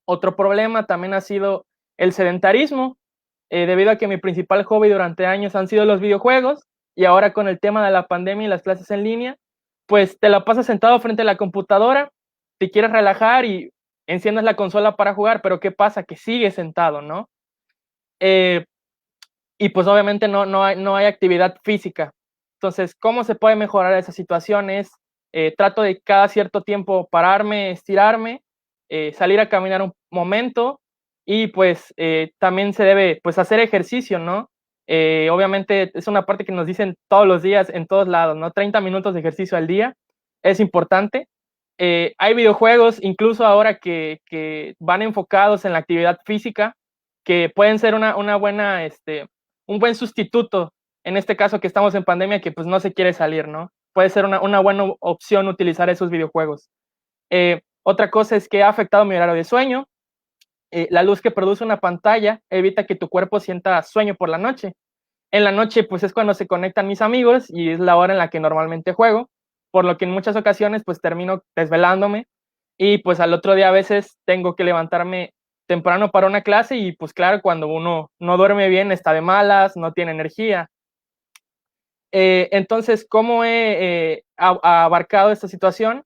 Speaker 2: Otro problema también ha sido el sedentarismo, debido a que mi principal hobby durante años han sido los videojuegos, y ahora con el tema de la pandemia y las clases en línea, pues te la pasas sentado frente a la computadora, te quieres relajar y enciendes la consola para jugar, pero ¿qué pasa? Que sigues sentado, ¿no? Y pues obviamente no hay actividad física. Entonces, ¿cómo se puede mejorar esa situación? Trato de cada cierto tiempo pararme, estirarme, salir a caminar un momento, y pues también se debe pues hacer ejercicio, ¿no? Obviamente es una parte que nos dicen todos los días en todos lados, ¿no? 30 minutos de ejercicio al día es importante. Hay videojuegos, incluso ahora que van enfocados en la actividad física, que pueden ser una buena, un buen sustituto, en este caso que estamos en pandemia, que pues no se quiere salir, ¿no? Puede ser una buena opción utilizar esos videojuegos. Otra cosa es que ha afectado mi horario de sueño. La luz que produce una pantalla evita que tu cuerpo sienta sueño por la noche. En la noche, pues es cuando se conectan mis amigos y es la hora en la que normalmente juego, por lo que en muchas ocasiones pues termino desvelándome, y pues al otro día a veces tengo que levantarme temprano para una clase, y pues claro, cuando uno no duerme bien, está de malas, no tiene energía. Entonces, ¿cómo he abarcado esta situación?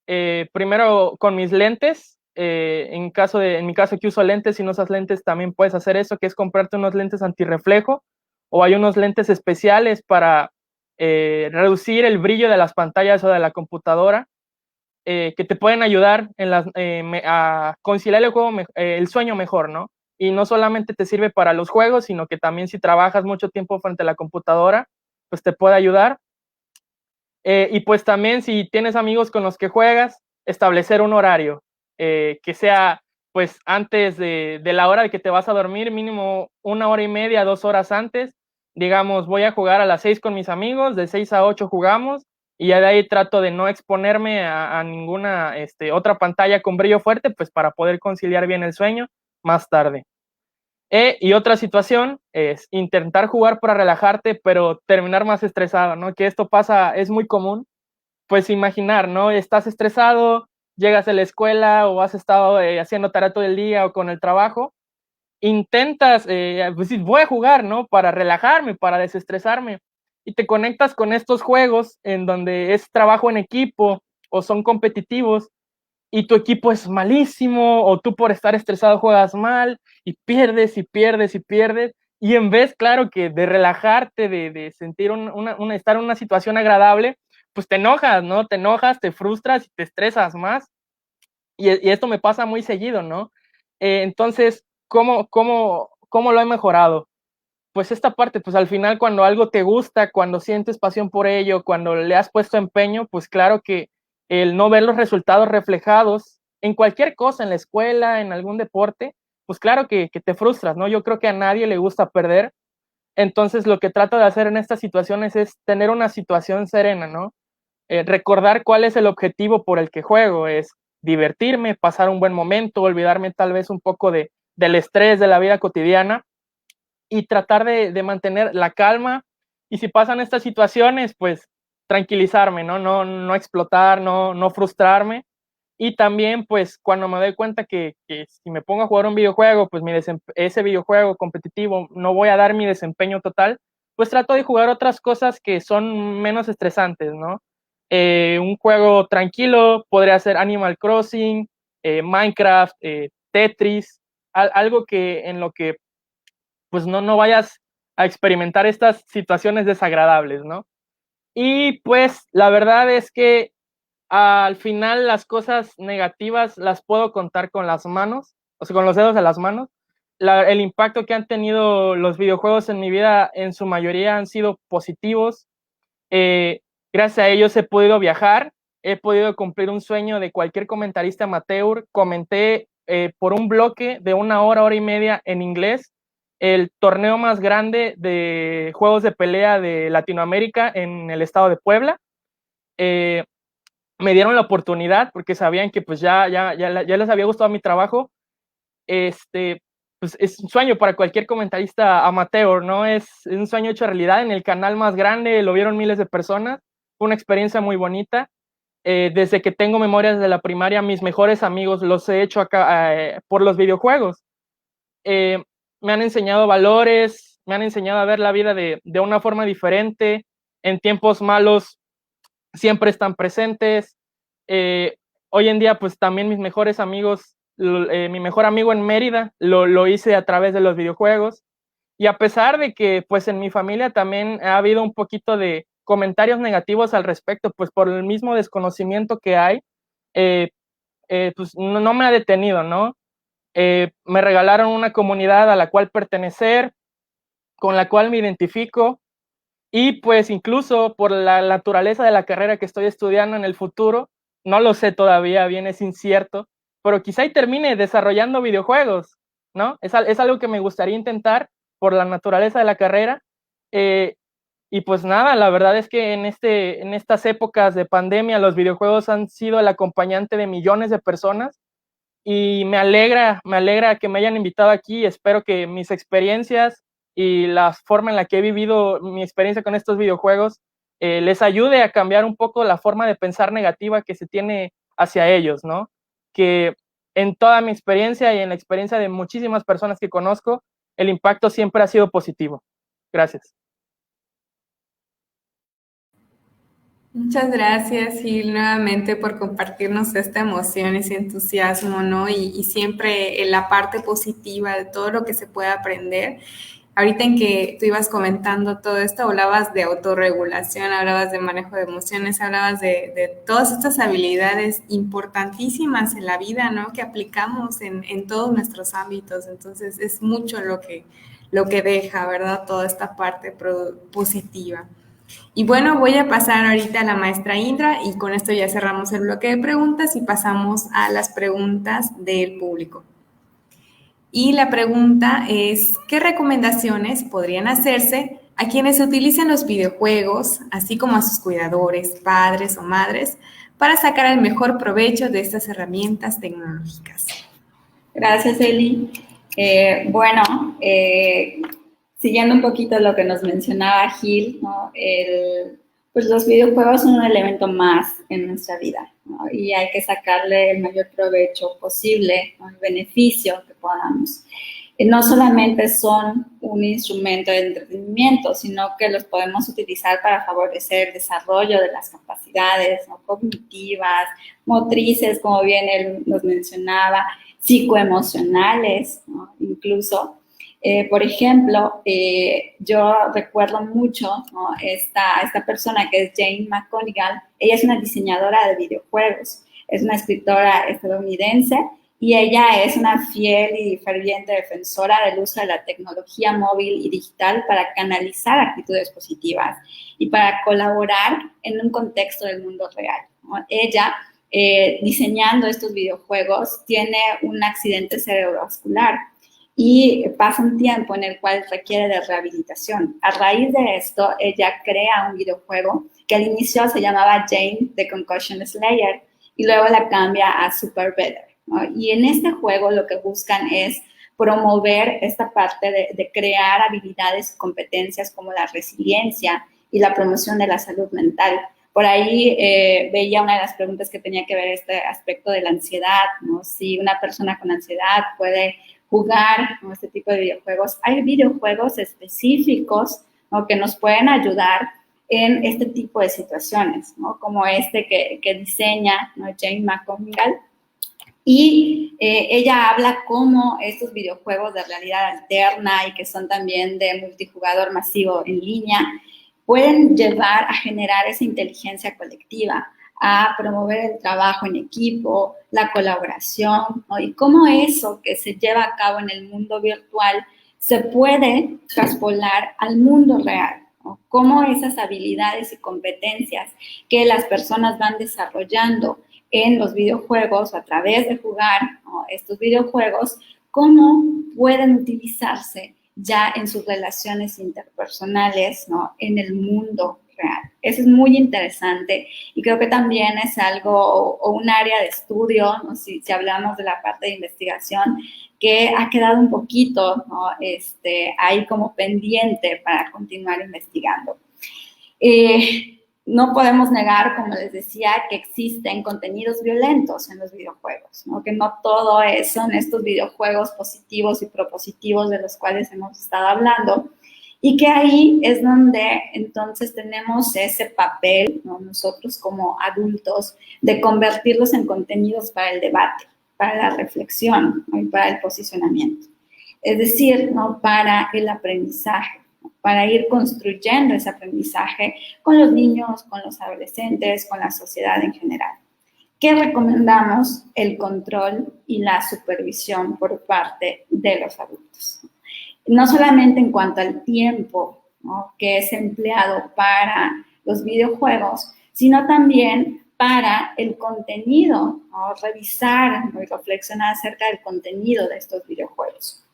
Speaker 2: Primero con mis lentes. En mi caso que uso lentes, si no usas lentes también puedes hacer eso, que es comprarte unos lentes antirreflejo, o hay unos lentes especiales para reducir el brillo de las pantallas o de la computadora, que te pueden ayudar a conciliar el sueño mejor, ¿no? Y no solamente te sirve para los juegos, sino que también si trabajas mucho tiempo frente a la computadora, pues te puede ayudar. Y pues también si tienes amigos con los que juegas, establecer un horario que sea pues antes de la hora de que te vas a dormir, mínimo 1 hora y media, 2 horas antes. Digamos, voy a jugar a las 6 con mis amigos, de 6 a 8 jugamos, y ya de ahí trato de no exponerme a ninguna otra pantalla con brillo fuerte, pues para poder conciliar bien el sueño más tarde. Y otra situación es intentar jugar para relajarte, pero terminar más estresado, ¿no? Que esto pasa, es muy común. Pues imaginar, ¿no? Estás estresado, llegas a la escuela o has estado haciendo tarea todo el día o con el trabajo, intentas, pues voy a jugar, ¿no? Para relajarme, para desestresarme, y te conectas con estos juegos en donde es trabajo en equipo o son competitivos, y tu equipo es malísimo, o tú por estar estresado juegas mal y pierdes y pierdes y pierdes, y en vez, claro, que de relajarte, de sentir estar en una situación agradable, pues te enojas, ¿no? Te enojas, te frustras y te estresas más, y esto me pasa muy seguido, ¿no? Entonces, ¿cómo lo he mejorado? Pues esta parte, pues al final cuando algo te gusta, cuando sientes pasión por ello, cuando le has puesto empeño, pues claro que el no ver los resultados reflejados en cualquier cosa, en la escuela, en algún deporte, pues claro que te frustras, ¿no? Yo creo que a nadie le gusta perder. Entonces lo que trato de hacer en estas situaciones es tener una situación serena, ¿no? Recordar cuál es el objetivo por el que juego, es divertirme, pasar un buen momento, olvidarme tal vez un poco del estrés de la vida cotidiana, y tratar de mantener la calma, y si pasan estas situaciones, pues tranquilizarme, ¿no? No explotar, no frustrarme, y también pues cuando me doy cuenta que si me pongo a jugar un videojuego, pues ese videojuego competitivo no voy a dar mi desempeño total, pues trato de jugar otras cosas que son menos estresantes, ¿no? Un juego tranquilo podría ser Animal Crossing, Minecraft, Tetris, algo en lo que pues no vayas a experimentar estas situaciones desagradables, ¿no? Y pues la verdad es que al final las cosas negativas las puedo contar con las manos, o sea, con los dedos de las manos. El impacto que han tenido los videojuegos en mi vida en su mayoría han sido positivos. Gracias a ellos he podido viajar, he podido cumplir un sueño de cualquier comentarista amateur. Comenté por un bloque de 1 hora, 1 hora y media en inglés, el torneo más grande de juegos de pelea de Latinoamérica en el estado de Puebla. Me dieron la oportunidad porque sabían que pues ya les había gustado mi trabajo. pues es un sueño para cualquier comentarista amateur, ¿no? Es un sueño hecho realidad en el canal más grande, lo vieron miles de personas, fue una experiencia muy bonita. Desde que tengo memorias de la primaria, mis mejores amigos los he hecho acá por los videojuegos. Me han enseñado valores, me han enseñado a ver la vida de una forma diferente. En tiempos malos siempre están presentes. Hoy en día, pues también mis mejores amigos, mi mejor amigo en Mérida lo hice a través de los videojuegos. Y a pesar de que, pues en mi familia también ha habido un poquito de comentarios negativos al respecto, pues por el mismo desconocimiento que hay, pues no me ha detenido, ¿no? Me regalaron una comunidad a la cual pertenecer, con la cual me identifico, y pues incluso por la naturaleza de la carrera que estoy estudiando en el futuro, no lo sé todavía, bien es incierto, pero quizá y termine desarrollando videojuegos, ¿no? Es algo que me gustaría intentar por la naturaleza de la carrera. Y pues nada, la verdad es que en estas épocas de pandemia los videojuegos han sido el acompañante de millones de personas y me alegra que me hayan invitado aquí. Espero que mis experiencias y la forma en la que he vivido mi experiencia con estos videojuegos les ayude a cambiar un poco la forma de pensar negativa que se tiene hacia ellos, ¿no? Que en toda mi experiencia y en la experiencia de muchísimas personas que conozco, el impacto siempre ha sido positivo. Gracias.
Speaker 1: Muchas gracias, Gil, nuevamente por compartirnos esta emoción, ese entusiasmo, ¿no? Y siempre en la parte positiva de todo lo que se puede aprender. Ahorita en que tú ibas comentando todo esto, hablabas de autorregulación, hablabas de manejo de emociones, hablabas de todas estas habilidades importantísimas en la vida, ¿no? Que aplicamos en todos nuestros ámbitos. Entonces, es mucho lo que deja, ¿verdad? Toda esta parte positiva. Y bueno, voy a pasar ahorita a la maestra Indra y con esto ya cerramos el bloque de preguntas y pasamos a las preguntas del público. Y la pregunta es, ¿qué recomendaciones podrían hacerse a quienes utilizan los videojuegos, así como a sus cuidadores, padres o madres, para sacar el mejor provecho de estas herramientas tecnológicas?
Speaker 3: Gracias, Eli. Siguiendo un poquito lo que nos mencionaba Gil, ¿no? Pues los videojuegos son un elemento más en nuestra vida, ¿no? Y hay que sacarle el mayor provecho posible, ¿no? El beneficio que podamos. No solamente son un instrumento de entretenimiento, sino que los podemos utilizar para favorecer el desarrollo de las capacidades, ¿no? Cognitivas, motrices, como bien él nos mencionaba, psicoemocionales, ¿no? Incluso. Por ejemplo, yo recuerdo mucho, ¿no? esta persona que es Jane McGonigal. Ella es una diseñadora de videojuegos, es una escritora estadounidense y ella es una fiel y ferviente defensora del uso de la tecnología móvil y digital para canalizar actitudes positivas y para colaborar en un contexto del mundo real, ¿no? Ella, diseñando estos videojuegos, tiene un accidente cerebrovascular y pasa un tiempo en el cual requiere de rehabilitación. A raíz de esto, ella crea un videojuego que al inicio se llamaba Jane the Concussion Slayer y luego la cambia a Super Better, ¿no? Y en este juego lo que buscan es promover esta parte de crear habilidades y competencias como la resiliencia y la promoción de la salud mental. Por ahí veía una de las preguntas que tenía que ver este aspecto de la ansiedad, ¿no? Si una persona con ansiedad puede jugar, ¿no? Este tipo de videojuegos. Hay videojuegos específicos, ¿no? Que nos pueden ayudar en este tipo de situaciones, ¿no? Como este que diseña, ¿no? Jane McGonigal. Y ella habla cómo estos videojuegos de realidad alterna y que son también de multijugador masivo en línea pueden llevar a generar esa inteligencia colectiva, a promover el trabajo en equipo, la colaboración, ¿no? Y cómo eso que se lleva a cabo en el mundo virtual se puede traspolar al mundo real, ¿no? Cómo esas habilidades y competencias que las personas van desarrollando en los videojuegos o a través de jugar, ¿no? Estos videojuegos, cómo pueden utilizarse ya en sus relaciones interpersonales, ¿no? En el mundo real. Eso es muy interesante y creo que también es algo o un área de estudio, ¿no? Si hablamos de la parte de investigación, que ha quedado un poquito, ¿no? Ahí como pendiente para continuar investigando. No podemos negar, como les decía, que existen contenidos violentos en los videojuegos, ¿no? Que no todo son estos videojuegos positivos y propositivos de los cuales hemos estado hablando, y que ahí es donde entonces tenemos ese papel, ¿no? Nosotros como adultos, de convertirlos en contenidos para el debate, para la reflexión, ¿no? Y para el posicionamiento. Es decir, ¿no? Para el aprendizaje, para ir construyendo ese aprendizaje con los niños, con los adolescentes, con la sociedad en general. ¿Qué recomendamos? El control y la supervisión por parte de los adultos. No solamente en cuanto al tiempo, ¿no? Que es empleado para los videojuegos, sino también para el contenido, ¿no? Revisar, ¿no? Y reflexionar acerca del contenido de estos videojuegos.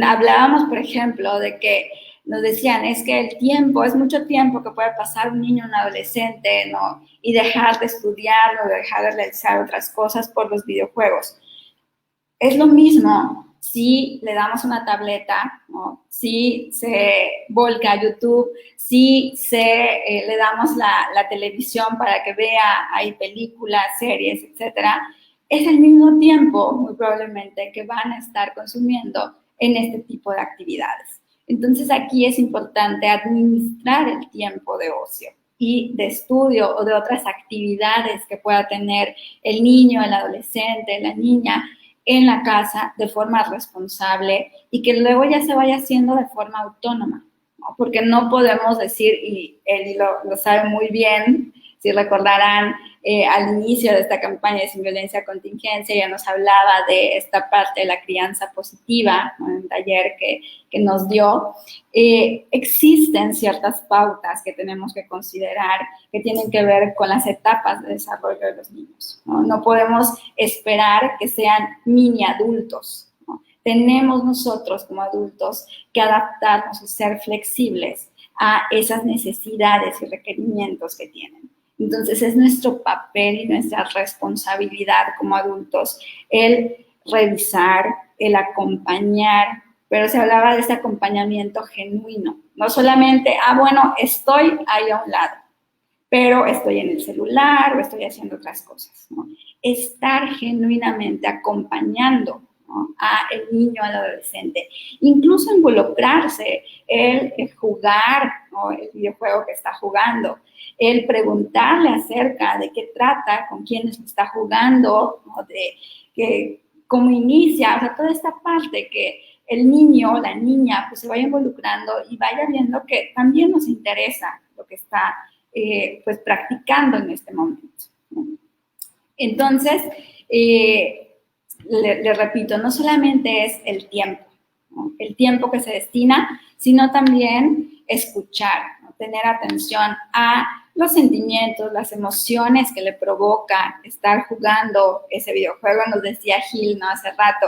Speaker 3: Hablábamos, por ejemplo, de que nos decían, es que el tiempo, es mucho tiempo que puede pasar un niño, un adolescente, ¿no? Y dejar de estudiar o dejar de realizar otras cosas por los videojuegos. Es lo mismo si le damos una tableta, ¿no? Si se volca a YouTube, si le damos la televisión para que vea ahí películas, series, etcétera. Es el mismo tiempo, muy probablemente, que van a estar consumiendo en este tipo de actividades. Entonces, aquí es importante administrar el tiempo de ocio y de estudio o de otras actividades que pueda tener el niño, el adolescente, la niña en la casa de forma responsable y que luego ya se vaya haciendo de forma autónoma, ¿no? Porque no podemos decir, y él lo sabe muy bien, si recordarán, al inicio de esta campaña de Sin Violencia Contingencia ya nos hablaba de esta parte de la crianza positiva, ¿no? En el taller que nos dio. Existen ciertas pautas que tenemos que considerar que tienen que ver con las etapas de desarrollo de los niños, ¿no? No podemos esperar que sean mini adultos, ¿no? Tenemos nosotros como adultos que adaptarnos y ser flexibles a esas necesidades y requerimientos que tienen. Entonces, es nuestro papel y nuestra responsabilidad como adultos el revisar, el acompañar, pero se hablaba de ese acompañamiento genuino. No solamente, bueno, estoy ahí a un lado, pero estoy en el celular o estoy haciendo otras cosas, ¿no? Estar genuinamente acompañando, ¿no? A el niño, al adolescente, incluso involucrarse, el jugar, ¿no? El videojuego que está jugando, el preguntarle acerca de qué trata, con quiénes está jugando, ¿no? De cómo inicia, o sea, toda esta parte que el niño o la niña pues se vaya involucrando y vaya viendo que también nos interesa lo que está pues practicando en este momento, ¿no? Entonces, le repito, no solamente es el tiempo, ¿no? El tiempo que se destina, sino también escuchar, ¿no? Tener atención a los sentimientos, las emociones que le provoca estar jugando ese videojuego. Nos decía Gil, ¿no? Hace rato,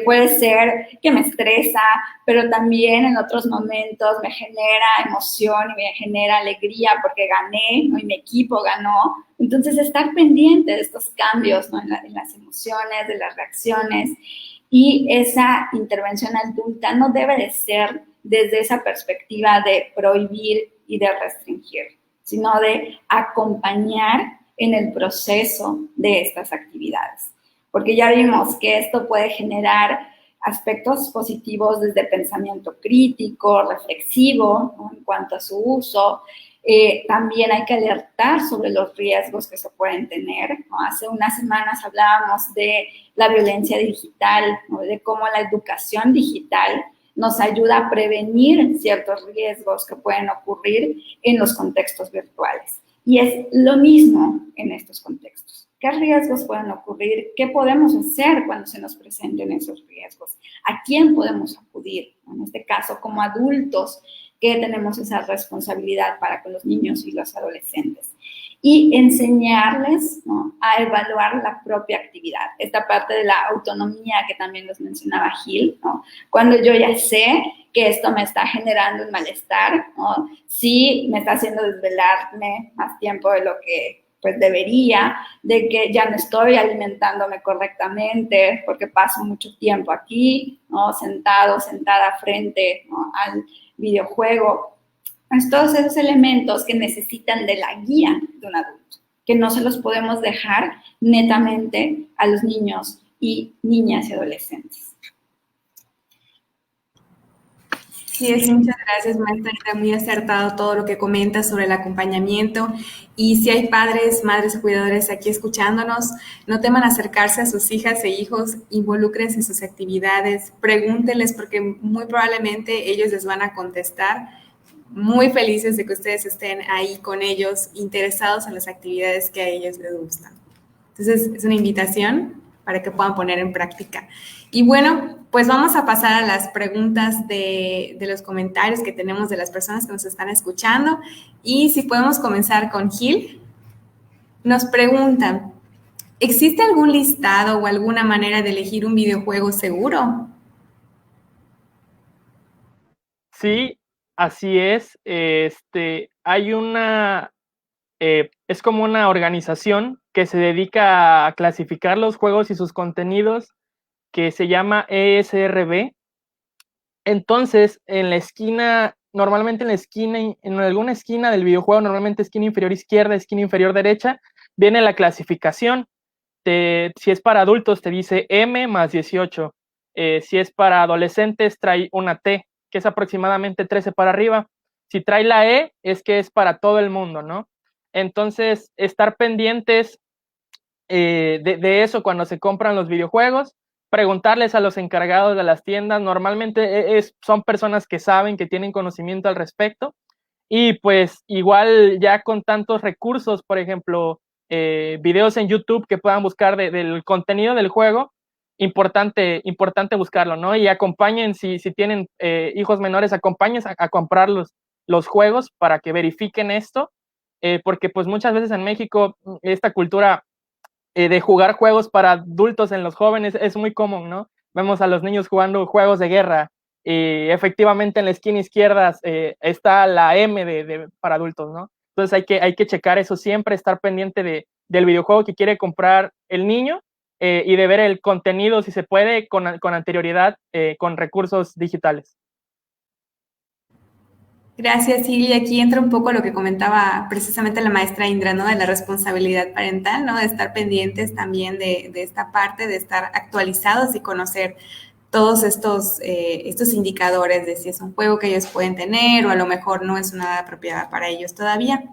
Speaker 3: puede ser que me estresa, pero también en otros momentos me genera emoción y me genera alegría porque gané, ¿no? Y mi equipo ganó. Entonces, estar pendiente de estos cambios, ¿no? en las emociones, de las reacciones, y esa intervención adulta no debe de ser desde esa perspectiva de prohibir y de restringir, sino de acompañar en el proceso de estas actividades. Porque ya vimos que esto puede generar aspectos positivos desde pensamiento crítico, reflexivo, ¿no? En cuanto a su uso. También hay que alertar sobre los riesgos que se pueden tener, ¿no? Hace unas semanas hablábamos de la violencia digital, ¿no? De cómo la educación digital nos ayuda a prevenir ciertos riesgos que pueden ocurrir en los contextos virtuales. Y es lo mismo en estos contextos. ¿Qué riesgos pueden ocurrir? ¿Qué podemos hacer cuando se nos presenten esos riesgos? ¿A quién podemos acudir? En este caso, como adultos, que tenemos esa responsabilidad para con los niños y los adolescentes. Y enseñarles, ¿no? A evaluar la propia actividad. Esta parte de la autonomía que también nos mencionaba Gil, ¿no? Cuando yo ya sé que esto me está generando un malestar, ¿no? Sí me está haciendo desvelarme más tiempo de lo que pues debería, de que ya no estoy alimentándome correctamente porque paso mucho tiempo aquí, ¿no? Sentada frente, ¿no? al videojuego. Pues todos esos elementos que necesitan de la guía de un adulto, que no se los podemos dejar netamente a los niños y niñas y adolescentes.
Speaker 1: Sí, muchas gracias, maestra. Está muy acertado todo lo que comenta sobre el acompañamiento. Y si hay padres, madres o cuidadores aquí escuchándonos, no teman acercarse a sus hijas e hijos, involúcrense en sus actividades, pregúntenles porque muy probablemente ellos les van a contestar. Muy felices de que ustedes estén ahí con ellos, interesados en las actividades que a ellos les gustan. Entonces, es una invitación para que puedan poner en práctica. Y bueno, pues vamos a pasar a las preguntas de los comentarios que tenemos de las personas que nos están escuchando. Y si podemos comenzar con Gil, nos preguntan, ¿existe algún listado o alguna manera de elegir un videojuego seguro?
Speaker 2: Sí, así es. Hay es como una organización que se dedica a clasificar los juegos y sus contenidos, que se llama ESRB. Entonces, en la esquina, normalmente en la esquina, en alguna esquina del videojuego, normalmente esquina inferior izquierda, esquina inferior derecha, viene la clasificación. Si es para adultos, te dice M más 18. Si es para adolescentes, trae una T, que es aproximadamente 13 para arriba. Si trae la E, es que es para todo el mundo, ¿no? Entonces, estar pendientes de eso cuando se compran los videojuegos, preguntarles a los encargados de las tiendas, normalmente son personas que saben, que tienen conocimiento al respecto, y pues igual ya con tantos recursos, por ejemplo, videos en YouTube que puedan buscar del contenido del juego, importante buscarlo, ¿no? Y acompañen, si tienen hijos menores, acompañen a comprar los juegos para que verifiquen esto, porque pues muchas veces en México esta cultura de jugar juegos para adultos en los jóvenes es muy común, ¿no? Vemos a los niños jugando juegos de guerra y efectivamente en la esquina izquierda está la M para adultos, ¿no? Entonces hay que checar eso siempre, estar pendiente del videojuego que quiere comprar el niño y de ver el contenido, si se puede, con anterioridad, con recursos digitales.
Speaker 1: Gracias, Silvia. Aquí entra un poco lo que comentaba precisamente la maestra Indra, ¿no? De la responsabilidad parental, ¿no? De estar pendientes también de esta parte, de estar actualizados y conocer todos estos indicadores de si es un juego que ellos pueden tener o a lo mejor no es una edad apropiada para ellos todavía.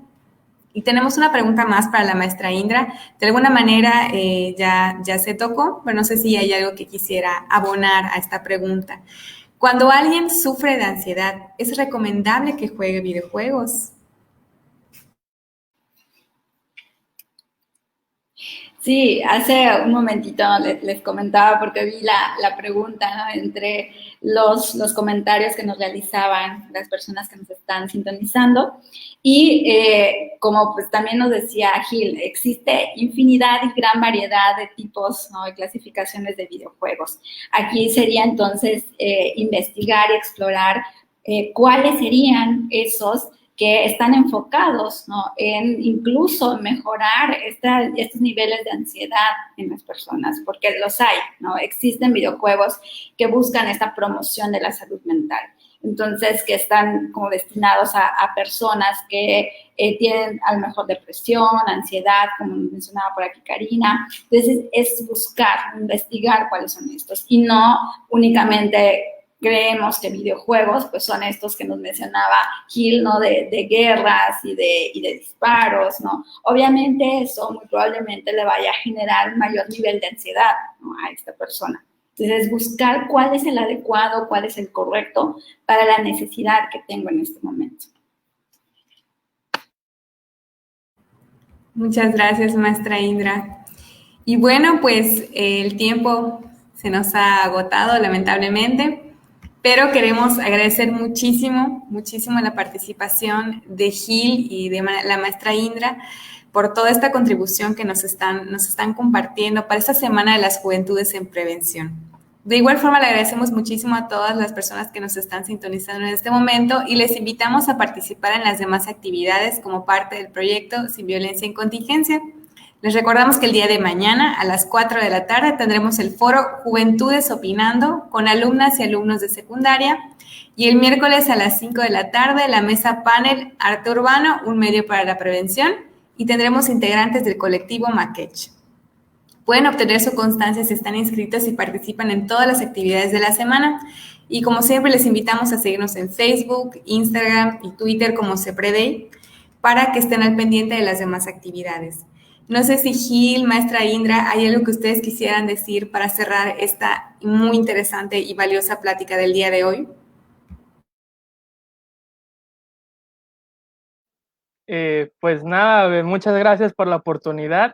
Speaker 1: Y tenemos una pregunta más para la maestra Indra. De alguna manera ya se tocó, pero no sé si hay algo que quisiera abonar a esta pregunta. Cuando alguien sufre de ansiedad, ¿es recomendable que juegue videojuegos?
Speaker 3: Sí, hace un momentito les comentaba porque vi la pregunta, ¿no? Entre los comentarios que nos realizaban las personas que nos están sintonizando y como pues también nos decía Gil, existe infinidad y gran variedad de tipos, ¿no? De clasificaciones de videojuegos. Aquí sería entonces investigar y explorar cuáles serían esos que están enfocados, ¿no? En incluso mejorar estos niveles de ansiedad en las personas, porque los hay, ¿no? Existen videojuegos que buscan esta promoción de la salud mental. Entonces, que están como destinados a personas que tienen a lo mejor depresión, ansiedad, como mencionaba por aquí Karina. Entonces, es buscar, investigar cuáles son estos y no únicamente creemos que videojuegos pues son estos que nos mencionaba Gil, ¿no? De guerras y de disparos, ¿no? Obviamente eso muy probablemente le vaya a generar un mayor nivel de ansiedad, ¿no? A esta persona. Entonces, buscar cuál es el adecuado, cuál es el correcto para la necesidad que tengo en este momento.
Speaker 1: Muchas gracias, maestra Indra. Y bueno, pues el tiempo se nos ha agotado, lamentablemente. Pero queremos agradecer muchísimo la participación de Gil y de la maestra Indra por toda esta contribución que nos están compartiendo para esta Semana de las Juventudes en Prevención. De igual forma, le agradecemos muchísimo a todas las personas que nos están sintonizando en este momento y les invitamos a participar en las demás actividades como parte del proyecto Sin Violencia en Contingencia. Les recordamos que el día de mañana a las 4 de la tarde tendremos el foro Juventudes Opinando con alumnas y alumnos de secundaria y el miércoles a las 5 de la tarde la mesa panel Arte Urbano, un medio para la prevención, y tendremos integrantes del colectivo Maquech. Pueden obtener su constancia si están inscritos y participan en todas las actividades de la semana. Y como siempre, les invitamos a seguirnos en Facebook, Instagram y Twitter como CEPREDEI para que estén al pendiente de las demás actividades. No sé si Gil, maestra Indra, hay algo que ustedes quisieran decir para cerrar esta muy interesante y valiosa plática del día de hoy.
Speaker 2: Pues nada, muchas gracias por la oportunidad.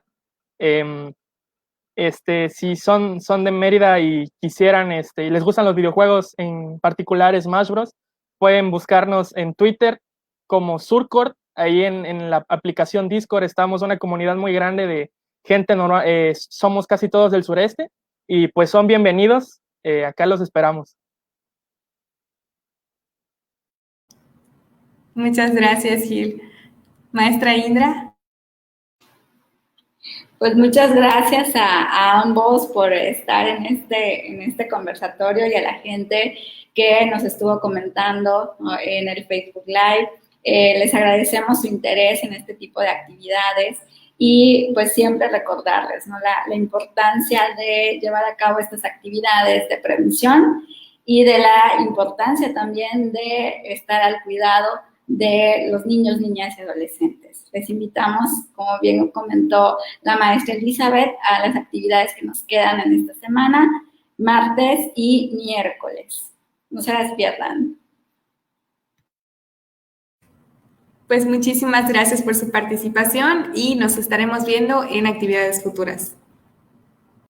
Speaker 2: Si son de Mérida y quisieran, y les gustan los videojuegos, en particular Smash Bros., pueden buscarnos en Twitter como Surcord. Ahí en la aplicación Discord estamos una comunidad muy grande de gente, somos casi todos del sureste, y pues son bienvenidos, acá los esperamos.
Speaker 1: Muchas gracias, Gil. Maestra Indra.
Speaker 3: Pues muchas gracias a ambos por estar en este conversatorio y a la gente que nos estuvo comentando, ¿no?, en el Facebook Live. Les agradecemos su interés en este tipo de actividades y pues siempre recordarles, ¿no?, la importancia de llevar a cabo estas actividades de prevención y de la importancia también de estar al cuidado de los niños, niñas y adolescentes. Les invitamos, como bien comentó la maestra Elizabeth, a las actividades que nos quedan en esta semana, martes y miércoles. No se las pierdan.
Speaker 1: Pues muchísimas gracias por su participación y nos estaremos viendo en actividades futuras.